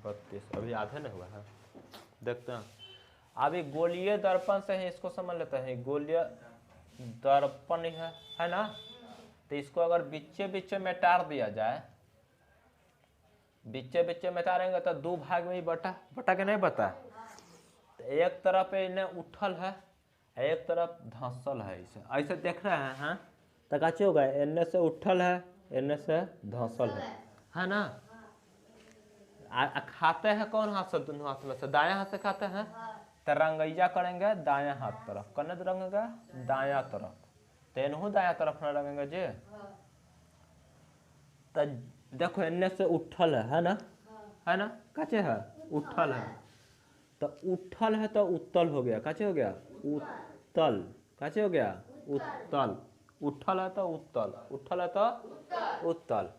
32। अभी आधे नहीं हुआ है, देखते हैं। अभी गोलीय दर्पण से ही इसको समझ लेते हैं। गोलीय दर्पण है ना। तो इसको अगर बीचे बीचे में टार दिया जाए, बीचे बीचे में टारेंगे तो दो भाग में ही बटा के नहीं बता। तो एक तरफ इन्हें उठल है, एक तरफ धंसल है। इसे ऐसे देख रहे हैं, हाँ? तो कैसे होगा? एन से उठल है, एन से धंसल है ना। खाते हैं कौन हाथ से? दोनों हाथ में से। दायां हाथ से खाते हैं तो रंगैया करेंगे दायां हाथ तरफ, कने रंगेगा दायां तरफ। तेनहू दायां तरफ न रंगेंगे जी। तो देखो एन से उठल है ना, है ना। कैसे है? उठल है। तो उठल है तो उत्तल हो गया। कैसे हो गया? उत्तल। कैसे हो गया? उत्तल। उठल है तो उत्तल, उठल है तो उत्तल।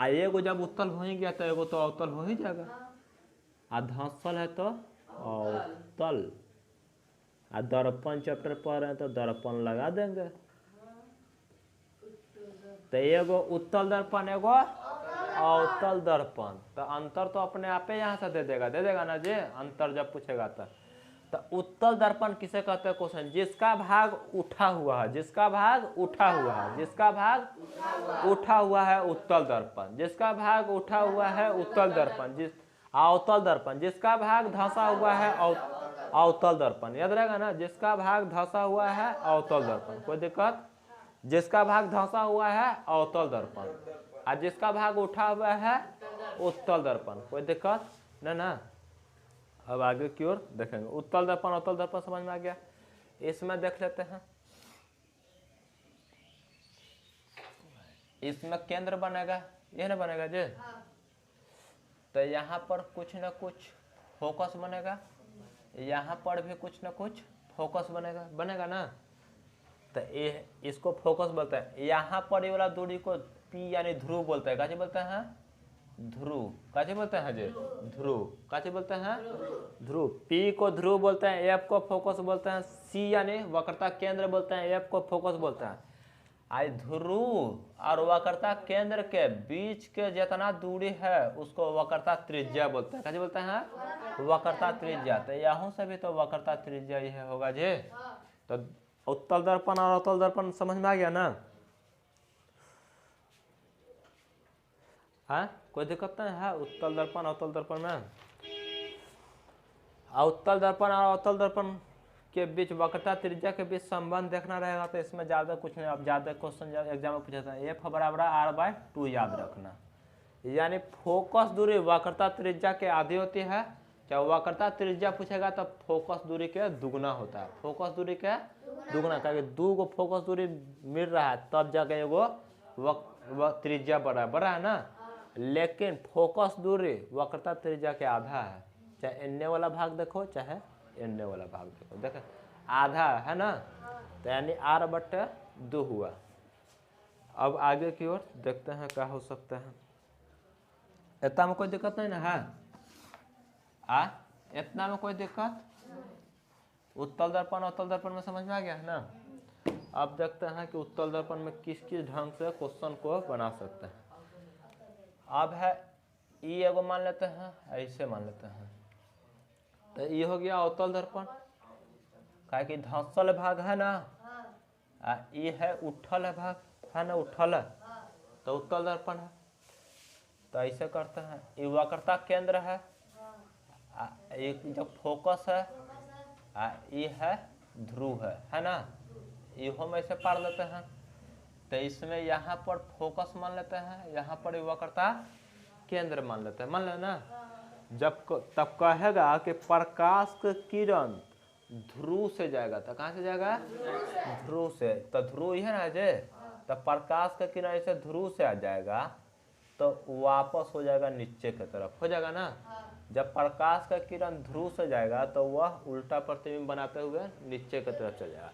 एगो जब उत्तल हो ही गया तो एगो तो अवतल हो ही जाएगा। आ धंसल है तो अवतल। आ दर्पण चैप्टर पढ़ रहे हैं तो दर्पण लगा देंगे। तो एगो उत्तल दर्पण, एगो अवतल दर्पण। तो अंतर तो अपने आप ही यहाँ से दे देगा ना जी, अंतर जब पूछेगा तो उत्तल दर्पण किसे कहते हैं? क्वेश्चन, जिसका भाग उठा हुआ है, जिसका भाग उठा हुआ है, जिसका भाग उठा हुआ है उत्तल दर्पण। जिसका भाग उठा हुआ है उत्तल दर्पण। अवतल दर्पण, जिसका भाग धंसा हुआ है अवतल दर्पण। याद रहेगा ना, जिसका भाग धंसा हुआ है अवतल दर्पण, कोई दिक्कत। जिसका भाग धंसा हुआ है अवतल दर्पण, और जिसका भाग उठा हुआ है उत्तल दर्पण, कोई दिक्कत नहीं ना। अब आगे की ओर देखेंगे। उत्तल दर्पण अवतल दर्पण समझ में आ गया। इसमें देख लेते हैं, इसमें केंद्र बनेगा, यह ना बनेगा जी। तो यहाँ पर कुछ न कुछ फोकस बनेगा, यहाँ पर भी कुछ न कुछ फोकस बनेगा ना। तो ये इसको फोकस बोलते हैं। यहाँ पर ये वाला दूरी को पी यानी ध्रुव बोलते हैं। कैसे बोलते हैं? ध्रुव। कैसे बोलते हैं जी? ध्रुव। कैसे बोलते हैं? ध्रुव। पी को ध्रुव बोलते हैं, एफ को फोकस बोलते हैं, सी यानी वक्रता केंद्र बोलते हैं, एफ को फोकस बोलते हैं। आई ध्रुव और वक्रता केंद्र के बीच के जितना दूरी है उसको वक्रता त्रिज्या बोलते हैं। कैसे बोलते हैं? वक्रता त्रिज्या। तो यहाँ से भी तो वक्रता त्रिज्या ही होगा जी। तो उत्तल दर्पण और अवतल दर्पण समझ में आ गया ना? हाँ, कोई दिक्कत नहीं है उत्तल दर्पण अवतल दर्पण में? उत्तल दर्पण और अवतल दर्पण के बीच वक्रता त्रिज्या के बीच संबंध देखना रहेगा, तो इसमें ज़्यादा कुछ नहीं, अब ज़्यादा क्वेश्चन एग्जाम में पूछा था, एफ बराबर r/2 याद रखना। यानी फोकस दूरी वक्रता त्रिज्या के आधी होती है। जब वक्रता त्रिज्या पूछेगा तब फोकस दूरी के दुगना होता है, फोकस दूरी के दुगना, क्योंकि दो गो फोकस दूरी मिल रहा है तब जाके एगो त्रिज्या बड़ा है ना। लेकिन फोकस दूरी वक्रता त्रिज्या के आधा है, चाहे एन्ने वाला भाग देखो चाहे एन्ने वाला भाग देखो, देखो आधा है ना, तो यानी r/2 हुआ। अब आगे की ओर देखते हैं क्या हो सकता है। इतना में कोई दिक्कत नहीं ना है? इतना में कोई दिक्कत? उत्तल दर्पण अवतल दर्पण में समझ में आ गया है ना? अब देखते हैं कि उत्तल दर्पण में किस किस ढंग से क्वेश्चन को बना सकते हैं। अब है ई एगो मान लेते हैं, ऐसे मान लेते हैं, तो ये हो गया अवतल दर्पण, क्या कि धंसल भाग है ना, ये है उठल है भाग है ना, उठल है तो उत्तल दर्पण है। तो ऐसे करते हैं, ये वक्रता केंद्र है, एक जो फोकस है, ये है ध्रुव है ना, ये हम ऐसे पढ़ लेते हैं। तो इसमें यहाँ पर फोकस मान लेते हैं, यहाँ पर वक्रता केंद्र मान लेते हैं, मान लो ना। जब तब कहेगा कि प्रकाश का किरण ध्रुव से जाएगा, तो कहाँ से जाएगा? ध्रुव से, तो ध्रुव ही है ना जे, तो प्रकाश का किरण ऐसे ध्रुव से आ जाएगा तो वापस हो जाएगा नीचे की तरफ, हो जाएगा ना। जब प्रकाश का किरण ध्रुव से जाएगा तो वह उल्टा प्रतिबिंब बनाते हुए नीचे की तरफ चल जाएगा।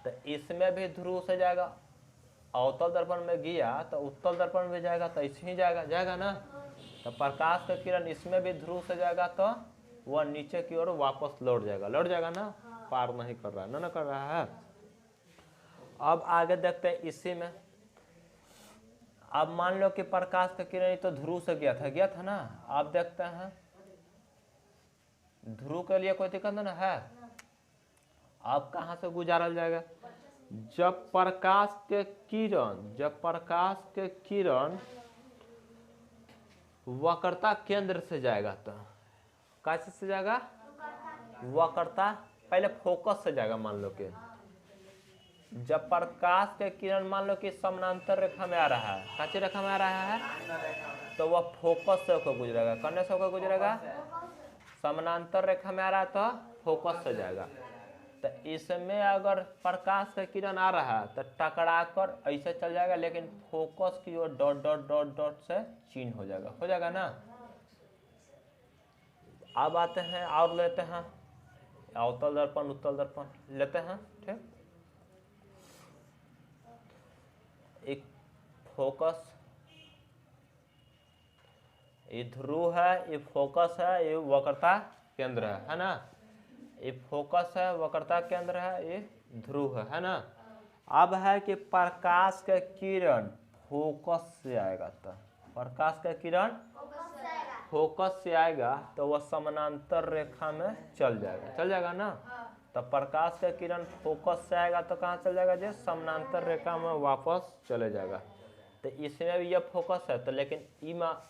तो इसमें भी ध्रुव से जाएगा, अवतल दर्पण में गया तो उत्तल दर्पण में जाएगा, तो ऐसे ही जाएगा ना। तो प्रकाश का किरण इसमें भी ध्रुव से जाएगा तो वह नीचे की ओर वापस लौट जाएगा ना, पार नहीं कर रहा है ना कर रहा है। अब आगे देखते हैं इसी में। अब मान लो कि प्रकाश का किरण तो ध्रुव से गया था ना। अब देखते हैं ध्रुव के लिए कोई दिक्कत ना है। अब कहाँ से गुजारा जाएगा? जब प्रकाश के किरण वक्रता केंद्र से जाएगा, तो कैसे से जाएगा? वक्रता पहले फोकस से जाएगा। मान लो कि जब प्रकाश के किरण मान लो कि समानांतर रेखा में आ रहा है, काची रेखा में आ रहा है, तो वह फोकस से होकर गुजरेगा। कौन से होकर गुजरेगा? समानांतर रेखा में आ रहा है तो फोकस से जाएगा। तो इसमें अगर प्रकाश का किरण आ रहा है तो टकरा कर ऐसे चल जाएगा, लेकिन फोकस की ओर डॉट डॉट डॉट डॉट से चिन्ह हो जाएगा ना। अब आते हैं और लेते हैं अवतल दर्पण उत्तल दर्पण लेते हैं, ठीक। एक फोकस, ये ध्रुव है, ये फोकस है, ये वक्रता केंद्र है ना। ये फोकस है, वक्रता केंद्र है, ये ध्रुव है ना। अब है कि प्रकाश का किरण फोकस से आएगा, तो प्रकाश का किरण फोकस से आएगा तो वह समानांतर रेखा में चल जाएगा ना। तो प्रकाश का किरण फोकस से आएगा तो कहाँ चल जाएगा? जो समानांतर रेखा में वापस चले जाएगा। तो इसमें भी यह फोकस है, तो लेकिन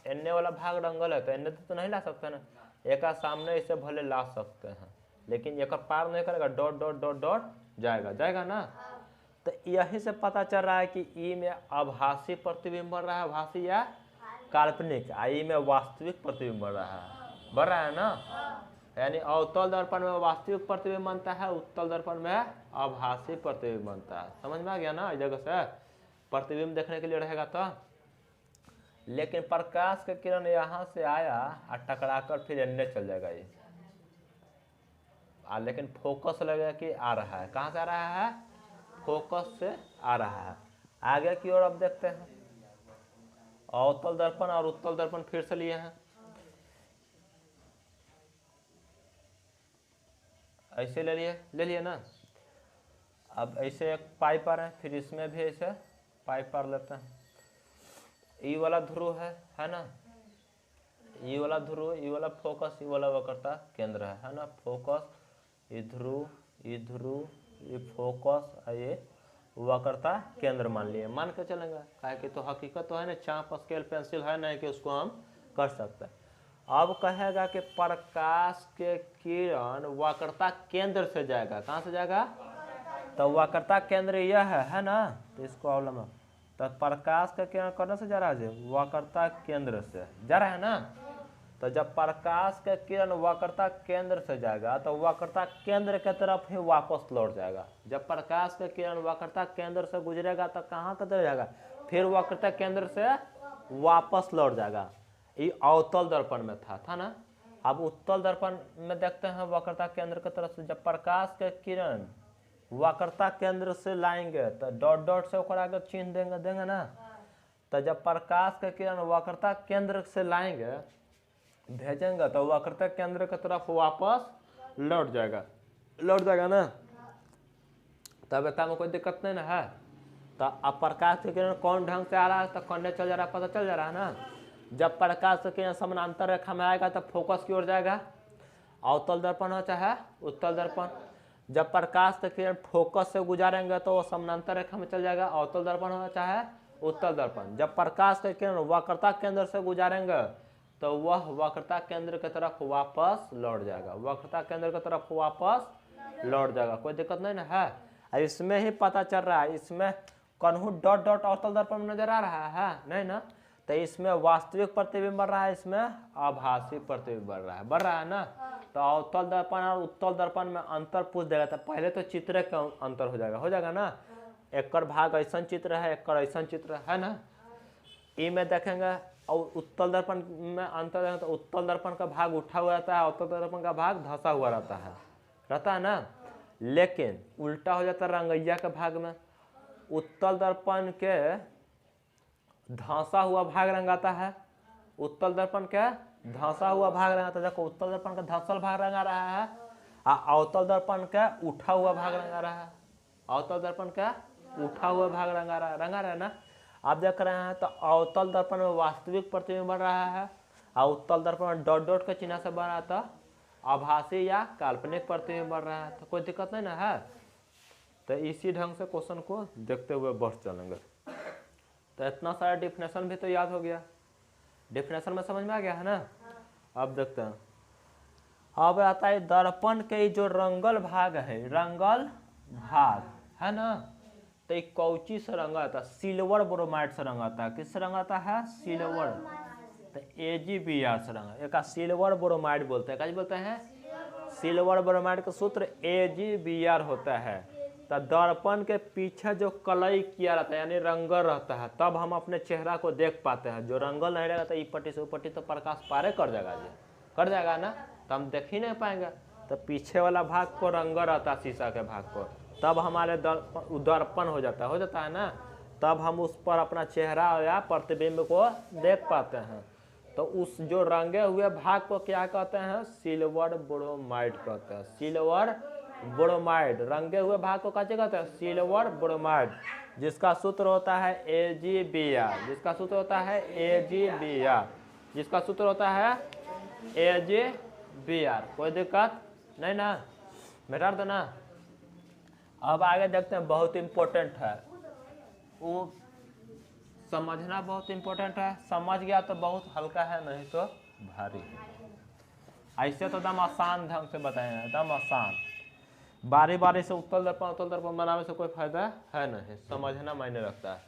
एन्ने वाला भाग रंगल है तो एन्ने तो नहीं ला सकते ना। एक सामने इसे भले ला सकते हैं, लेकिन एक पार नहीं करेगा, डॉट डॉट डॉट डॉट जाएगा ना। तो यही से पता चल रहा है कि ई में आभासी प्रतिबिंब बढ़ रहा है, आभासी या काल्पनिक, आई में वास्तविक प्रतिबिंब बढ़ रहा है ना। यानी अवतल दर्पण में वास्तविक प्रतिबिंब बनता है, उत्तल दर्पण में आभासी प्रतिबिंब बनता है। समझ में आ गया ना? इस जगह से प्रतिबिंब देखने के लिए रहेगा तो। लेकिन प्रकाश का किरण यहाँ से आया और टकरा कर फिर अन्य चल जाएगा ये, लेकिन फोकस लगेगा कि आ रहा है। कहाँ से आ रहा है? फोकस से आ रहा है। आगे की ओर अब देखते हैं अवतल दर्पण और उत्तल दर्पण फिर से लिए हैं। ऐसे ले लिए ना। अब ऐसे एक पाइप आ रहा है, फिर इसमें भी ऐसे पाइप पर लेते हैं। ई वाला ध्रुव है ना, ई वाला ध्रुव, ई वाला फोकस, ई वाला वक्रता केंद्र है ना। फोकस, ई ध्रुव, ये फोकस, ये वक्रता केंद्र मान लिए, मान के चलेंगे, काहे कि तो हकीकत तो है ना, चाप स्केल पेंसिल है नहीं कि उसको हम कर सकते हैं। अब कहेगा कि प्रकाश के किरण वक्रता केंद्र से जाएगा, कहाँ से जाएगा, तो वक्रता केंद्र यह है ना, तो इसको अवलंबन, तो प्रकाश का किरण कौन से जा रहा है, वक्रता केंद्र से जा रहा है ना। तो जब प्रकाश का किरण वक्रता केंद्र से जाएगा तो वक्रता केंद्र के तरफ ही वापस लौट जाएगा। जब प्रकाश का किरण वक्रता केंद्र से गुजरेगा तो कहाँ की तरफ जाएगा, फिर वक्रता केंद्र से वापस लौट जाएगा। ये अवतल दर्पण में था ना। अब उत्तल दर्पण में देखते हैं वक्रता केंद्र की तरफ से जब प्रकाश के किरण वक्रता केंद्र से लाएंगे तो डॉट डॉट से ओकर आगे चिन्ह देंगे ना। तो जब प्रकाश के किरण वक्रता केंद्र से लाएंगे भेजेंगे तो वक्रता केंद्र की तरफ वापस लौट जाएगा ना। तब बता में कोई दिक्कत नहीं ना है। तो अब प्रकाश के किरण कौन ढंग से आ रहा है तो कौन चल जा रहा है, पता चल जा रहा है ना। जब प्रकाश के किरण समानांतर रेखा में आएगा तो फोकस की ओर जाएगा, अवतल दर्पण हो चाहे उत्तल दर्पण। जब प्रकाश के किरण फोकस से गुजारेंगे तो वो समानांतर रेखा में चल जाएगा, अवतल दर्पण हो चाहे उत्तल दर्पण। जब प्रकाश के किरण वक्रता केंद्र से गुजारेंगे तो वह वक्रता केंद्र की तरफ वापस लौट जाएगा, वक्रता केंद्र की तरफ वापस लौट जाएगा, कोई दिक्कत नहीं ना है। इसमें ही पता चल रहा है, इसमें कन्हू डॉट डॉट अवतल दर्पण में नजर आ रहा है नहीं ना। तो इसमें वास्तविक प्रतिबिंब बढ़ रहा है, इसमें आभासी प्रतिबिंब बढ़ रहा है ना। तो अवतल दर्पण और उत्तल दर्पण में अंतर पूछ देगा तो पहले तो चित्र का अंतर हो जाएगा ना। एक भाग ऐसा चित्र है, एक ऐसा चित्र है ना। ई में देखेंगे और उत्तल दर्पण में अंतर है तो उत्तल दर्पण का भाग उठा हुआ रहता है, अवतल दर्पण का भाग धंसा हुआ रहता है ना। लेकिन उल्टा हो जाता है रंगैया के भाग में, उत्तल दर्पण के धंसा हुआ भाग रंगाता है, उत्तल दर्पण के धंसा हुआ भाग रंगाता है। देखो उत्तल दर्पण का धंसल भाग रंगा रहा है और अवतल दर्पण का उठा हुआ भाग रंगा रहा है, अवतल दर्पण का उठा हुआ भाग रंगा रहा है ना। आप देख रहे हैं तो अवतल दर्पण में वास्तविक प्रतिबिंब बन रहा है और उत्तल दर्पण में डॉट डॉट के चिन्ह से बना था आभासी या काल्पनिक प्रतिबिंब बन रहा है, तो कोई दिक्कत नहीं ना है। तो इसी ढंग से क्वेश्चन को देखते हुए बढ़ चलेंगे। तो इतना सारा डिफिनेशन भी तो याद हो गया, डिफिनेशन में समझ में आ गया है ना। अब देखते हैं, अब आता है दर्पण के जो रंगल भाग है ना। तो एक कौची से रंगा था, सिल्वर ब्रोमाइड से रंगाता है। किससे रंगाता है, सिल्वर। तो AgBr से रंगा, एक सिल्वर ब्रोमाइड बोलते हैं, क्या बोलते हैं, सिल्वर ब्रोमाइड का सूत्र AgBr होता है। तो दर्पण के पीछे जो कलई किया रहता है यानी रंगल रहता है तब हम अपने चेहरा को देख पाते हैं। जो रंगल नहीं रहेगा तो ई पट्टी से ऊपट्टी तो प्रकाश पारे कर जाएगा ना, तो हम देख ही नहीं पाएंगे। तो पीछे वाला भाग को रंगल रहता है शीशा के भाग को, तब हमारे दर्पण हो जाता है ना। तब हम उस पर अपना चेहरा या प्रतिबिंब को देख पाते हैं। तो उस जो रंगे हुए भाग को क्या कहते हैं, सिल्वर ब्रोमाइड कहते हैं। सिल्वर ब्रोमाइड, रंगे हुए भाग को कैसे कहते हैं, सिल्वर ब्रोमाइड, जिसका सूत्र होता है AgBr, जिसका सूत्र होता है AgBr, जिसका सूत्र होता है AgBr। कोई दिक्कत नहीं ना, मिटा दो ना। अब आगे देखते हैं, बहुत इम्पोर्टेंट है, वो समझना बहुत इम्पोर्टेंट है। समझ गया तो बहुत हल्का है, नहीं तो भारी है। ऐसे तो एकदम आसान ढंग से बताए हैं, एकदम आसान। बारी बारी से उत्तल दर्पण बनाने से कोई फायदा है नहीं, समझना मायने रखता है।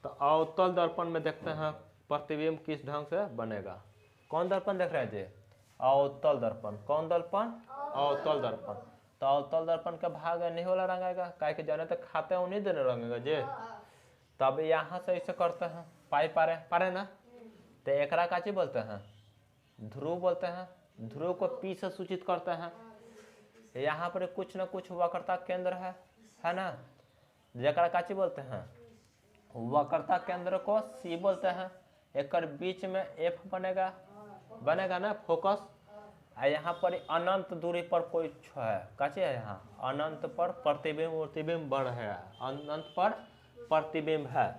तो अवतल दर्पण में देखते हैं प्रतिबिंब किस ढंग से बनेगा। कौन दर्पण देख रहे हैं जी, अवतल दर्पण। कौन दर्पण, अवतल दर्पण। तो अवतल दर्पण का भाग नहीं वाला रंगाएगा, काहे कि जाने तक खाते हैं उन्हीं देने रंगेगा जी। तब यहाँ से ऐसे करते हैं, पाई पारे ना। तो एकरा काची बोलते हैं, ध्रुव बोलते हैं। ध्रुव को P से सूचित करते हैं। यहाँ पर कुछ न कुछ वक्रता केंद्र है ना, जरा काची बोलते हैं, वक्रता केंद्र को C बोलते हैं। एक बीच में F बनेगा ना, फोकस। यहाँ पर अनंत दूरी पर कोई है, काची है, यहाँ अनंत पर प्रतिबिंब बढ़ है, अनंत पर प्रतिबिंब है।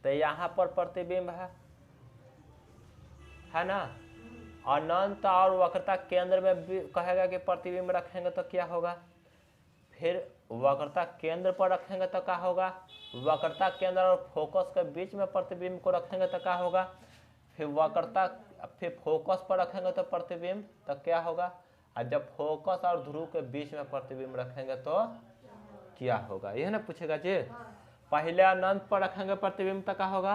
तो यहाँ पर प्रतिबिंब है ना। अनंत और वक्रता केंद्र में भी कहेगा कि प्रतिबिंब रखेंगे तो क्या होगा, फिर वक्रता केंद्र पर रखेंगे तो क्या होगा, वक्रता केंद्र और फोकस के बीच में प्रतिबिंब को रखेंगे तो क्या होगा, फिर फोकस पर रखेंगे तो प्रतिबिंब तो क्या होगा, और जब फोकस और ध्रुव के बीच में प्रतिबिंब रखेंगे तो क्या होगा, यह ना पूछेगा जी। पहले अनंत पर रखेंगे प्रतिबिंब तो क्या होगा,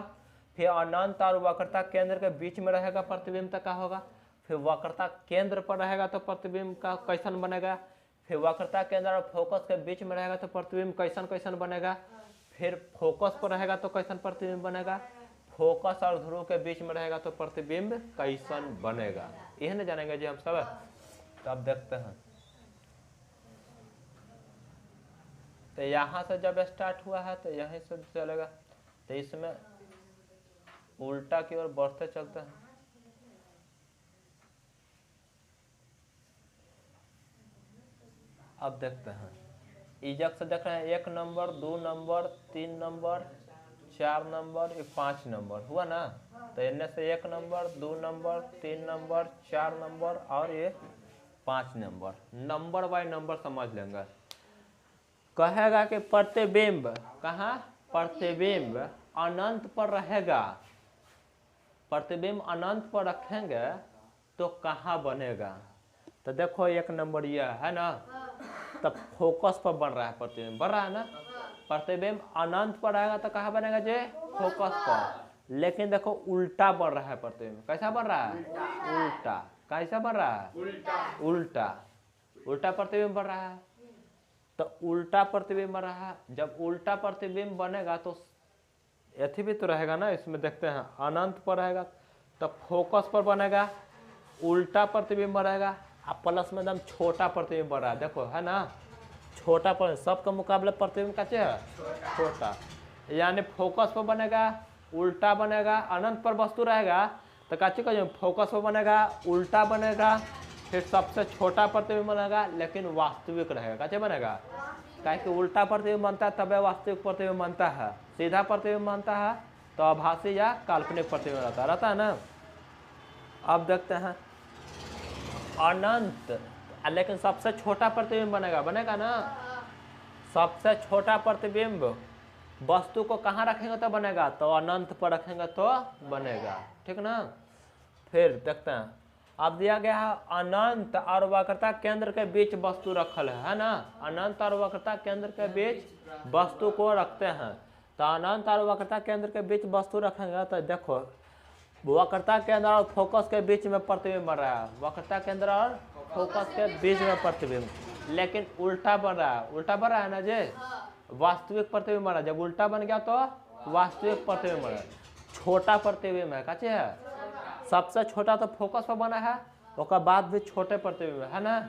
फिर अनंत और वक्रता केंद्र के बीच में रहेगा प्रतिबिंब तो क्या होगा, फिर वक्रता केंद्र पर रहेगा तो प्रतिबिंब का कैसन बनेगा, फिर वक्रता केंद्र और फोकस के बीच में रहेगा तो प्रतिबिंब कैसन कैसन बनेगा, फिर फोकस पर रहेगा तो कैसन प्रतिबिंब बनेगा, फोकस और ध्रुव के बीच में रहेगा तो प्रतिबिंब कैसन बनेगा, यह नहीं जानेंगे जी हम सब। तो अब देखते हैं, तो यहाँ से जब स्टार्ट हुआ है तो यहीं से चलेगा, तो इसमें उल्टा की ओर बढ़ते चलते हैं। अब देखते हैं, इजक से देख रहे हैं 1 नंबर 2 नंबर 3 नंबर 4 नंबर, ये 5 नंबर हुआ ना, तो इनमें से 1 नंबर 2 नंबर 3 नंबर 4 नंबर और ये 5 नंबर, नंबर बाय नंबर समझ लेंगे। कहेगा कि प्रतिबिंब कहाँ, प्रतिबिंब अनंत पर रहेगा, प्रतिबिंब अनंत पर रखेंगे तो कहाँ बनेगा, तो देखो 1 नंबर यह है ना, तब फोकस पर बन रहा है प्रतिबिंब, बन रहा है ना, प्रतिबिंब अनंत पर रहेगा तो कहाँ बनेगा जी, फोकस पर, लेकिन देखो उल्टा बन रहा है प्रतिबिंब, कैसा बन रहा है, उल्टा, कैसा बन रहा है, उल्टा, उल्टा प्रतिबिंब बन रहा है, तो उल्टा प्रतिबिंब बन रहा है, जब उल्टा प्रतिबिंब बनेगा तो यथी भी तो रहेगा ना, इसमें देखते हैं अनंत पर रहेगा तो फोकस पर बनेगा, उल्टा प्रतिबिंब रहेगा, अब प्लस में एकदम छोटा प्रतिबिंब बन रहा है, देखो है ना, छोटा पर सबके मुकाबले प्रतिबिंब कैसे है, छोटा, यानी फोकस पर बनेगा, उल्टा बनेगा, अनंत पर वस्तु रहेगा तो कैसे कहिए फोकस पर बनेगा, उल्टा बनेगा, फिर सबसे छोटा प्रतिबिंब बनेगा, लेकिन वास्तविक रहेगा, कैसे बनेगा, काहे कि उल्टा प्रतिबिंब बनता है तबे वास्तविक प्रतिबिंब बनता है, सीधा प्रतिबिंब बनता है तो आभासी या काल्पनिक प्रतिबिंब रहता है ना। अब देखते हैं अनंत, लेकिन सबसे छोटा प्रतिबिंब बनेगा, बनेगा ना, सबसे छोटा प्रतिबिंब वस्तु को कहाँ रखेंगे तो बनेगा, तो अनंत पर रखेंगे तो बनेगा, ठीक ना। फिर देखते हैं, अब दिया गया है अनंत और वक्रता केंद्र के बीच वस्तु रखल है ना, अनंत और वक्रता केंद्र के बीच वस्तु को रखते हैं, तो अनंत और वक्रता केंद्र के बीच वस्तु रखेंगे तो देखो वक्रता केंद्र और फोकस के बीच में प्रतिबिंब बन रहा है, वक्रता केंद्र और फोकस के बीच में प्रतिबिंब, लेकिन उल्टा बन रहा है, उल्टा बन रहा है ना जी, वास्तविक प्रतिबिंब बन रहा है, जब उल्टा बन गया तो वास्तविक प्रतिबिंब बन रहा है, छोटा प्रतिबिंब है, कैसे है, सबसे छोटा तो फोकस पर बना है, उसके बाद भी छोटे प्रतिबिंब है ना,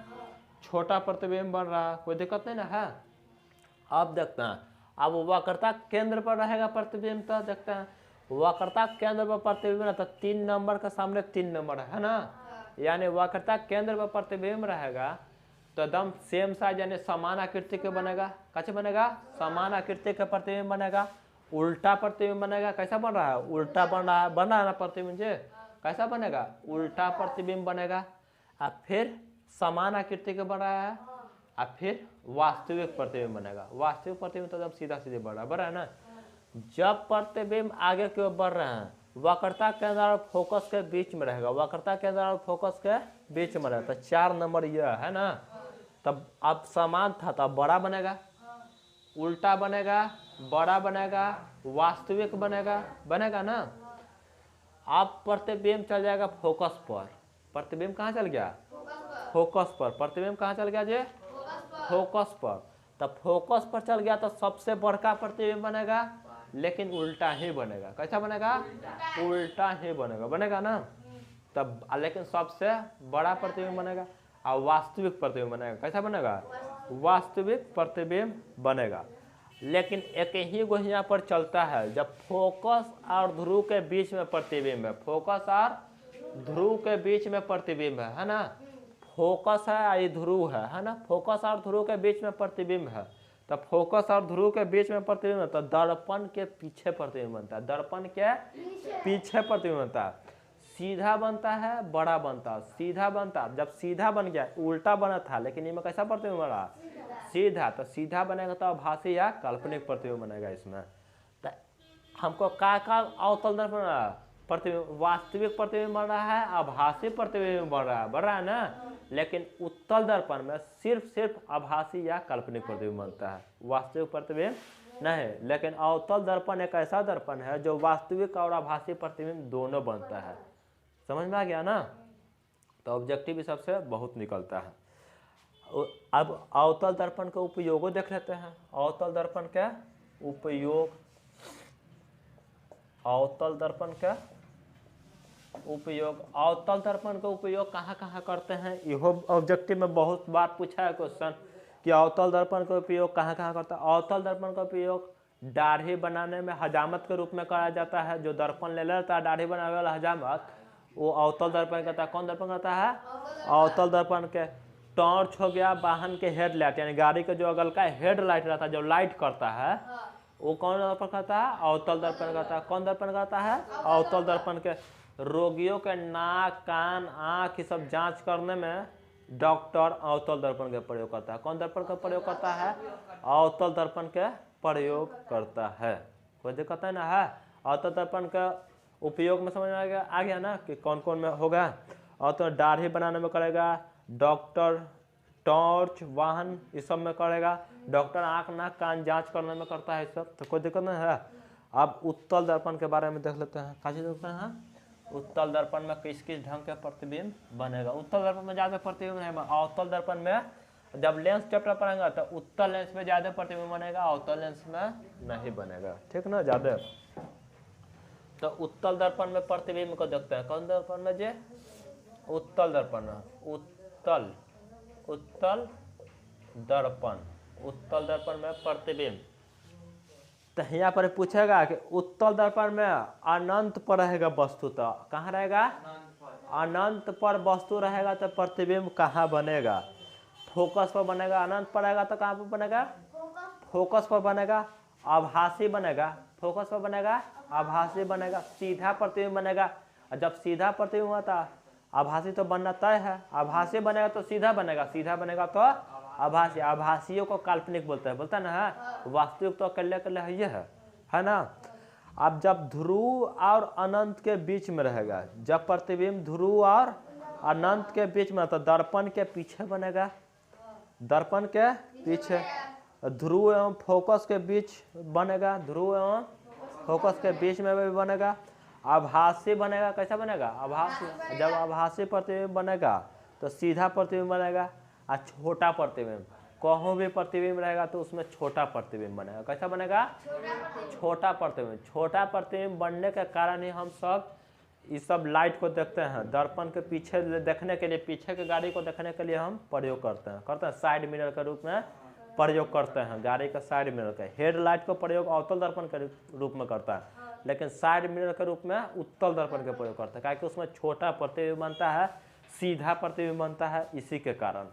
छोटा प्रतिबिंब बन रहा है, कोई दिक्कत नहीं ना है। अब देखते हैं, अब वक्रता केंद्र पर रहेगा प्रतिबिंब तो देखते हैं, वक्रता केंद्र पर प्रतिबिंब ना तो 3 नंबर के सामने 3 नंबर है ना, यानी वक्रता केंद्र पर प्रतिबिंब रहेगा तो एकदम सेम साइज यानी समान आकृति के बनेगा, कैसे बनेगा, समान आकृति के प्रतिबिंब बनेगा, उल्टा प्रतिबिंब बनेगा, कैसा बन रहा है, उल्टा बन रहा है ना प्रतिबिंब जी, कैसा बनेगा, उल्टा प्रतिबिंब बनेगा, और फिर समान आकृति के बन रहा है, और फिर वास्तविक प्रतिबिंब बनेगा, वास्तविक प्रतिबिंब तो एकदम सीधा सीधे बढ़ रहा है ना। जब प्रतिबिंब आगे की ओर बढ़ रहे हैं वक्रता केंद्र और फोकस के बीच में रहेगा, वक्रता केंद्र और फोकस के बीच में रहेगा, तो 4 नंबर यह है ना, तब अब समान था तब बड़ा बनेगा, उल्टा बनेगा, बड़ा बनेगा, वास्तविक बनेगा, बनेगा ना। अब प्रतिबिंब चल जाएगा फोकस पर, प्रतिबिंब कहाँ चल गया, फोकस पर, प्रतिबिंब कहाँ चल गया जी, फोकस पर, तब फोकस पर चल गया तो सबसे बड़का प्रतिबिंब बनेगा, लेकिन उल्टा ही बनेगा, कैसा बनेगा, उल्टा ही बनेगा, बनेगा ना, तब लेकिन सबसे बड़ा प्रतिबिंब बनेगा और वास्तविक प्रतिबिंब बनेगा, कैसा बनेगा, वास्तविक प्रतिबिंब बनेगा। लेकिन एक ही गो यहाँ पर चलता है, जब फोकस और ध्रुव के बीच में प्रतिबिंब है, फोकस और ध्रुव के बीच में प्रतिबिंब है ना, फोकस है ये ध्रुव है ना, फोकस और ध्रुव के बीच में प्रतिबिंब है, तो फोकस और ध्रुव के बीच में प्रतिबिंब तो दर्पण के पीछे प्रतिबिंब बनता है, दर्पण के पीछे प्रतिबिंब बनता है, सीधा बनता है, बड़ा बनता है, सीधा बनता है, जब सीधा बन गया उल्टा बना था, लेकिन इनमें कैसा प्रतिबिंब बन रहा, सीधा, तो सीधा बनेगा तो आभासी या काल्पनिक प्रतिबिंब बनेगा इसमें। तो हमको का अवतल दर्पण प्रतिबिंब, वास्तविक प्रतिबिंब बन रहा है, आभासी प्रतिबिंब बन रहा है ना। लेकिन उत्तल दर्पण में सिर्फ आभासी या काल्पनिक प्रतिबिंब बनता है, वास्तविक प्रतिबिंब नहीं। लेकिन अवतल दर्पण एक ऐसा दर्पण है जो वास्तविक और आभासी प्रतिबिंब दोनों बनता है। समझ में आ गया ना। तो ऑब्जेक्टिव सबसे बहुत निकलता है। अब अवतल दर्पण का उपयोग देख लेते हैं। अवतल दर्पण का उपयोग, अवतल दर्पण का उपयोग, अवतल दर्पण का उपयोग कहाँ कहाँ करते हैं, यहो ऑब्जेक्टिव में बहुत बार पूछा है क्वेश्चन कि अवतल दर्पण का उपयोग कहाँ कहाँ करता है। अवतल दर्पण का उपयोग दाढ़ी बनाने में हजामत के रूप में करा जाता है। जो दर्पण ले लेता है दाढ़ी बनाने वाला हजामत, वो अवतल दर्पण करता है। कौन दर्पण करता है? अवतल दर्पण के। टॉर्च हो गया वाहन के हेडलाइट, यानी गाड़ी के जो अगल का हेडलाइट रहता है, जो लाइट करता है, वो कौन दर्पण करता है? अवतल दर्पण करता है। कौन दर्पण करता है? अवतल दर्पण के। रोगियों के नाक, कान, आँख ये सब जांच करने में डॉक्टर अवतल दर्पण का प्रयोग करता है। कौन दर्पण का प्रयोग करता है? अवतल दर्पण के प्रयोग करता है। कोई दिक्कत है ना है? अवतल दर्पण का उपयोग में समझ में आ गया ना कि कौन कौन में होगा। अवतल दाढ़ी बनाने में करेगा डॉक्टर, टॉर्च, वाहन इस सब में करेगा डॉक्टर, आँख नाक कान जांच करने में करता है सब। तो कोई दिक्कत नहीं है। अब उत्तल दर्पण के बारे में देख लेते हैं। क्या चीज देखते हैं? उत्तल दर्पण में किस किस ढंग के प्रतिबिंब बनेगा। उत्तल दर्पण में ज्यादा प्रतिबिंब नहीं, अवतल दर्पण में जब लेंस चैप्टर पढ़ेंगे तो उत्तल लेंस में ज्यादा प्रतिबिंब बनेगा, अवतल लेंस में नहीं बनेगा। ठीक ना, ज्यादा। तो उत्तल दर्पण में प्रतिबिंब को देखते हैं। कौन दर्पण में? जे उत्तल दर्पण में। उत्तल दर्पण, उत्तल दर्पण में प्रतिबिंब। तो यहाँ पर पूछेगा कि उत्तल दर्पण में अनंत पर रहेगा वस्तु, तो कहाँ रहेगा? अनंत पर वस्तु रहेगा तो प्रतिबिंब कहाँ बनेगा? फोकस पर बनेगा। अनंत पर रहेगा तो कहाँ पर बनेगा? फोकस पर बनेगा। आभासी बनेगा। फोकस पर बनेगा, आभासी बनेगा। सीधा प्रतिबिंब बनेगा। और जब सीधा प्रतिबिंब होता, आभासी तो बनना तय है, आभासी बनेगा तो सीधा बनेगा, सीधा बनेगा तो आभासी। आभासियों को काल्पनिक बोलते हैं, बोलता ना है। वास्तविक तो अकेले ये है ना। अब जब ध्रुव और अनंत के बीच में रहेगा, जब प्रतिबिंब ध्रुव और अनंत के बीच में, तो दर्पण के पीछे बनेगा। दर्पण के पीछे ध्रुव एवं फोकस के बीच बनेगा। ध्रुव एवं फोकस के बीच में भी बनेगा। आभासी बनेगा। कैसा बनेगा? आभासी। जब आभासी प्रतिबिंब बनेगा तो सीधा प्रतिबिंब बनेगा। और छोटा प्रतिबिंब, कहूँ भी प्रतिबिंब रहेगा तो उसमें छोटा प्रतिबिंब बनेगा। कैसा बनेगा? छोटा प्रतिबिंब। छोटा प्रतिबिंब बनने के कारण ही हम सब इस सब लाइट को देखते हैं। दर्पण के पीछे देखने के लिए, पीछे के गाड़ी को देखने के लिए हम प्रयोग करते हैं साइड मिरर के रूप में प्रयोग करते हैं। गाड़ी का साइड मिरर का हेडलाइट को प्रयोग अवतल दर्पण के रूप में करता है, लेकिन साइड मिरर के रूप में उत्तल दर्पण का प्रयोग करता है, क्योंकि उसमें छोटा प्रतिबिंब बनता है, सीधा प्रतिबिंब बनता है। इसी के कारण,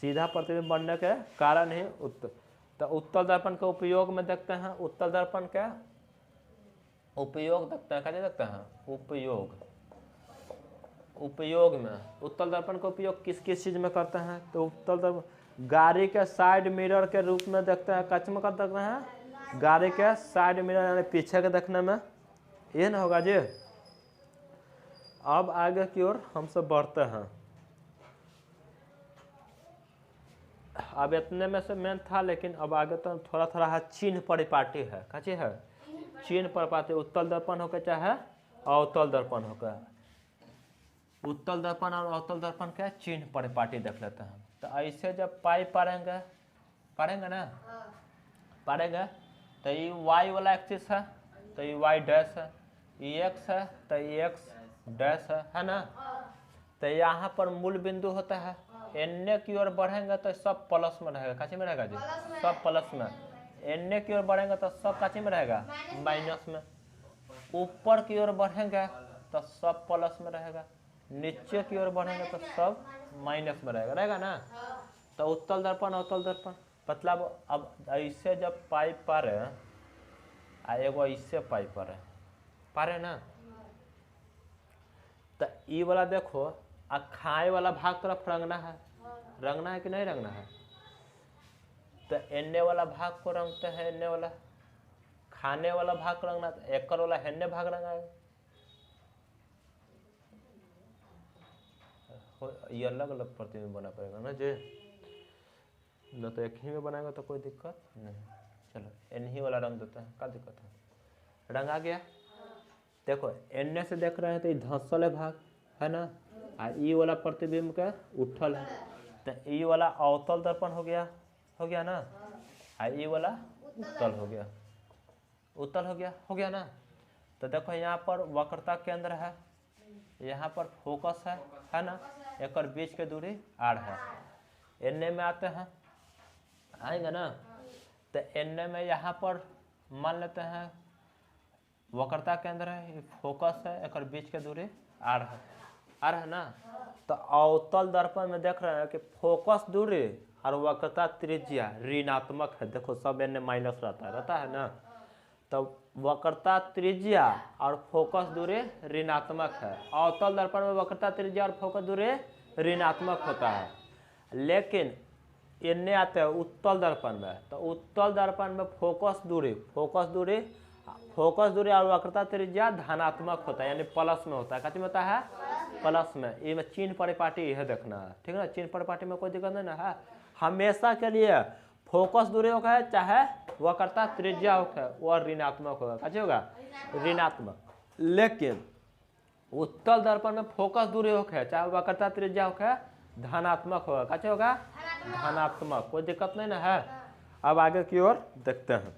सीधा प्रतिबिंब बनने के कारण ही तो उत्तल दर्पण के उपयोग में देखते हैं। उत्तल दर्पण के उपयोग देखते हैं। कैसे देखते हैं? उपयोग में उत्तल दर्पण का उपयोग किस किस चीज में करते हैं? तो उत्तल दर्पण गाड़ी के साइड मिरर के रूप में देखते हैं। कच में कर देखते हैं? गाड़ी के साइड मिरर यानी पीछे के देखने में। ये ना होगा जी। अब आगे की ओर हम सब बढ़ते हैं। अब इतने में से मेन था, लेकिन अब आगे तो थोड़ा थोड़ा है चिन्ह परिपाटी है। क्या चीज है? चिन्ह परिपाटी। उत्तल दर्पण होकर चाहे अवतल दर्पण होकर, उत्तल दर्पण और अवतल दर्पण के चिन्ह परिपाटी देख लेते हैं। तो ऐसे जब पाई पढ़ेंगे ना, पढ़ेंगे तो ये वाई वाला एक्सिस है तो ये वाई डैश है, ये एक्स है तो ये एक्स डैश है ना। तो यहाँ पर मूल बिंदु होता है। एन की ओर बढ़ेंगे तो सब प्लस में रहेगा। काची में रहेगा जी? सब प्लस में। एन की ओर बढ़ेंगे तो सब काची में रहेगा? माइनस में। ऊपर की ओर बढ़ेंगे तो सब प्लस में रहेगा, नीचे की ओर बढ़ेंगे तो सब माइनस में रहेगा ना। तो उत्तल दर्पण अवतल दर्पण मतलब अब ऐसे जब पाइप पर है, एगो ऐसे पाइप पर है ना, तो ये वाला देखो, खाए वाला भाग तरफ रंगना है कि नहीं रंगना है? तो एन्ने वाला भाग को रंगते हैं, एन्ने वाला खाने वाला भाग को रंगना, एकर वाला हेन्ने भाग रंगाएगा। ये अलग अलग प्रतिबिंब बना पड़ेगा ना जी, न तो एक ही में बनाएगा तो कोई दिक्कत नहीं। चलो एन वाला रंग देते हैं, क्या दिक्कत है, रंग आ गया। देखो एन्ने से देख रहे हैं तो ये धंसल है भाग है ना, और ई वाला प्रतिबिंब का उठल है, तो ई वाला अवतल दर्पण हो गया ना, और ई वाला उत्तल हो गया, उत्तल हो गया ना। तो देखो यहाँ पर वक्रता केंद्र है, यहाँ पर फोकस है ना, एक बीच के दूरी आर है। एन्ने में आते हैं, आएंगे ना, तो एन्ने में यहाँ पर मान लेते हैं वक्रता केंद्र है, फोकस है, एक बीच के दूरी आर है ना। तो अवतल दर्पण में देख रहे हैं कि फोकस दूरी और वक्रता त्रिज्या ऋणात्मक है। देखो सब एन्ने माइनस रहता है ना, तो वक्रता त्रिज्या और फोकस दूरी ऋणात्मक है। अवतल दर्पण में वक्रता त्रिज्या और फोकस दूरी ऋणात्मक होता है, लेकिन इन्हें आते हैं उत्तल दर्पण में, तो उत्तल दर्पण में फोकस दूरी और वक्रता त्रिज्या धनात्मक होता है, यानी प्लस में होता है। कथी में होता है, प्लस में। ये में चिन्ह परिपाटी यह देखना है, ठीक है ना। चिन्ह परिपाटी में कोई दिक्कत नहीं ना है, हमेशा के लिए फोकस दूरी होगा है चाहे वक्रता त्रिज्या होगा वह ऋणात्मक होगा, कैसे होगा, ऋणात्मक। लेकिन उत्तल दर्पण में फोकस दूरी होगा चाहे वक्रता त्रिज्या होगा धनात्मक होगा, कैसे होगा, धनात्मक। कोई दिक्कत नहीं ना है। अब आगे की ओर देखते हैं।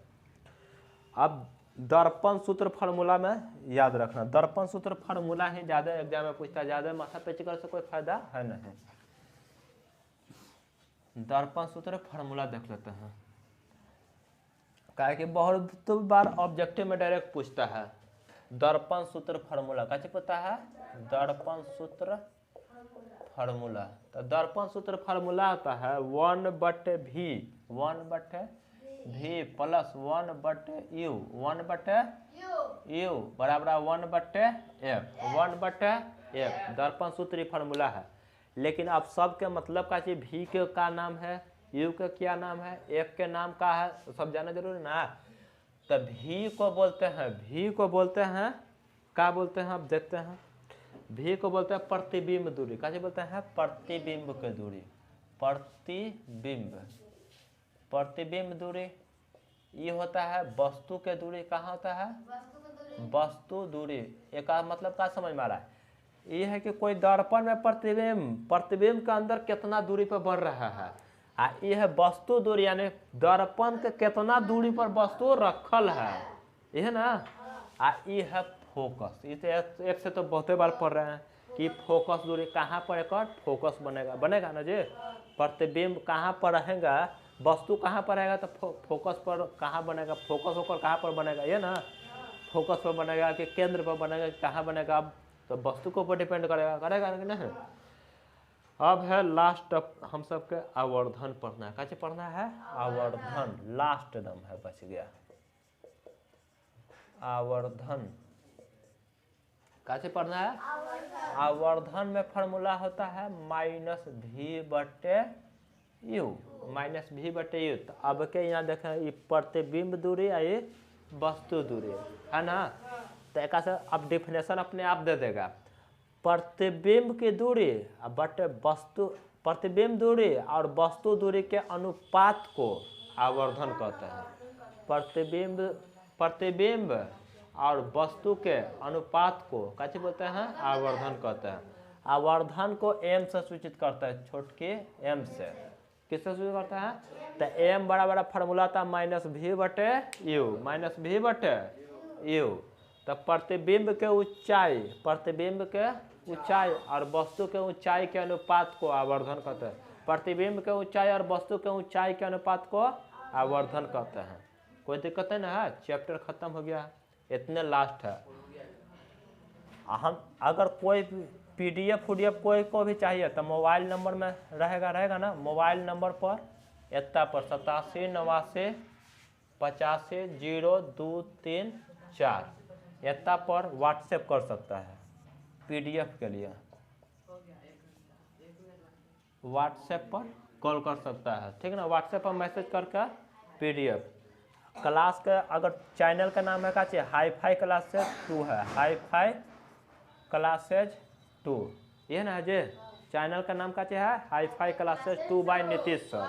अब दर्पण सूत्र फार्मूला में याद रखना, दर्पण सूत्र फार्मूला ही ज्यादा एग्जाम में पूछता है, ज्यादा माथा पेची कर से कोई फायदा है नहीं। दर्पण सूत्र फार्मूला देख लेते हैं, क्या कि बहुत बार ऑब्जेक्टिव में डायरेक्ट पूछता है दर्पण सूत्र फार्मूला, कैसे पता है, दर्पण सूत्र फार्मूला। तो दर्पण सूत्र फार्मूला होता है 1/v प्लस 1/u बराबर 1/f दर्पण सूत्र फार्मूला है। लेकिन अब सबके मतलब का चीज भी के का नाम है, यू के क्या नाम है, एफ के नाम का है, सब जानना जरूरी ना। तो भी को बोलते हैं क्या बोलते हैं, अब देखते हैं। भी को बोलते हैं प्रतिबिंब दूरी, कैसे बोलते हैं, प्रतिबिंब के दूरी, प्रतिबिंब दूरी। ये होता है वस्तु के दूरी, कहाँ होता है, वस्तु दूरी। एक मतलब क्या समझ में आ रहा है, ये है कि कोई दर्पण में प्रतिबिंब के अंदर कितना दूरी पर बढ़ रहा है, ये है वस्तु दूरी, यानी दर्पण के कितना दूरी पर वस्तु रखल है, यह ना। ये है फोकस। इसे एक से तो बहुते बार पढ़ रहे हैं कि फोकस दूरी कहाँ पर एक फोकस बनेगा ना जी। प्रतिबिंब कहाँ पर रहेगा, वस्तु कहाँ पर रहेगा, तो फोकस पर कहाँ बनेगा, फोकस होकर कहाँ पर बनेगा, ये ना, फोकस पर बनेगा कि केंद्र पर बनेगा, कहाँ बनेगा, तो वस्तु के ऊपर डिपेंड करेगा कि नहीं। अब है लास्ट हम सबके आवर्धन पढ़ना है, कैसे पढ़ना है, आवर्धन लास्ट दम है, बच गया। आवर्धन कैसे पढ़ना है, आवर्धन में फॉर्मूला होता है -v/u। तो अब के यहाँ देखें ये प्रतिबिंब दूरी ये वस्तु दूरी है ना। तो एक अब डिफिनेशन अपने आप दे देगा, प्रतिबिंब की दूरी बटे वस्तु, प्रतिबिंब दूरी और वस्तु दूरी के अनुपात को आवर्धन कहते हैं। प्रतिबिंब और वस्तु के अनुपात को कैसे बोलते हैं, आवर्धन कहते हैं। आवर्धन को m से सूचित करता है, छोटके m से, किससे सूचित करता है, तो m बड़ा फार्मूला था -v/u। तो प्रतिबिंब के ऊंचाई और वस्तु के ऊंचाई के अनुपात को आवर्धन कहते हैं। प्रतिबिंब के ऊंचाई और वस्तु के ऊंचाई के अनुपात को आवर्धन कहते हैं। कोई दिक्कत है ना है, चैप्टर खत्म हो गया, इतने लास्ट है। हम अगर कोई PDF कोई को भी चाहिए तो मोबाइल नंबर में रहेगा ना, मोबाइल नंबर पर इतना पर 87 89 85 0234 इतना पर व्हाट्सएप कर सकता है PDF के लिए। व्हाट्सएप पर कॉल कर सकता है, ठीक है ना। व्हाट्सएप पर मैसेज करके PDF क्लास का अगर चैनल का नाम है का चाहिए हाई-फाई क्लासेज 2 है, हाई-फाई क्लासेज 2, ये ना जे चैनल का नाम का चाहिए है hi fi classes 2 by Nitish sir.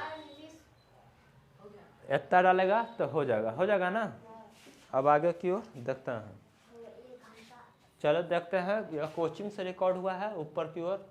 इतना डालेगा तो हो जाएगा ना। अब आगे की ओर देखते हैं, चलो देखते हैं। यह कोचिंग से रिकॉर्ड हुआ है ऊपर की ओर।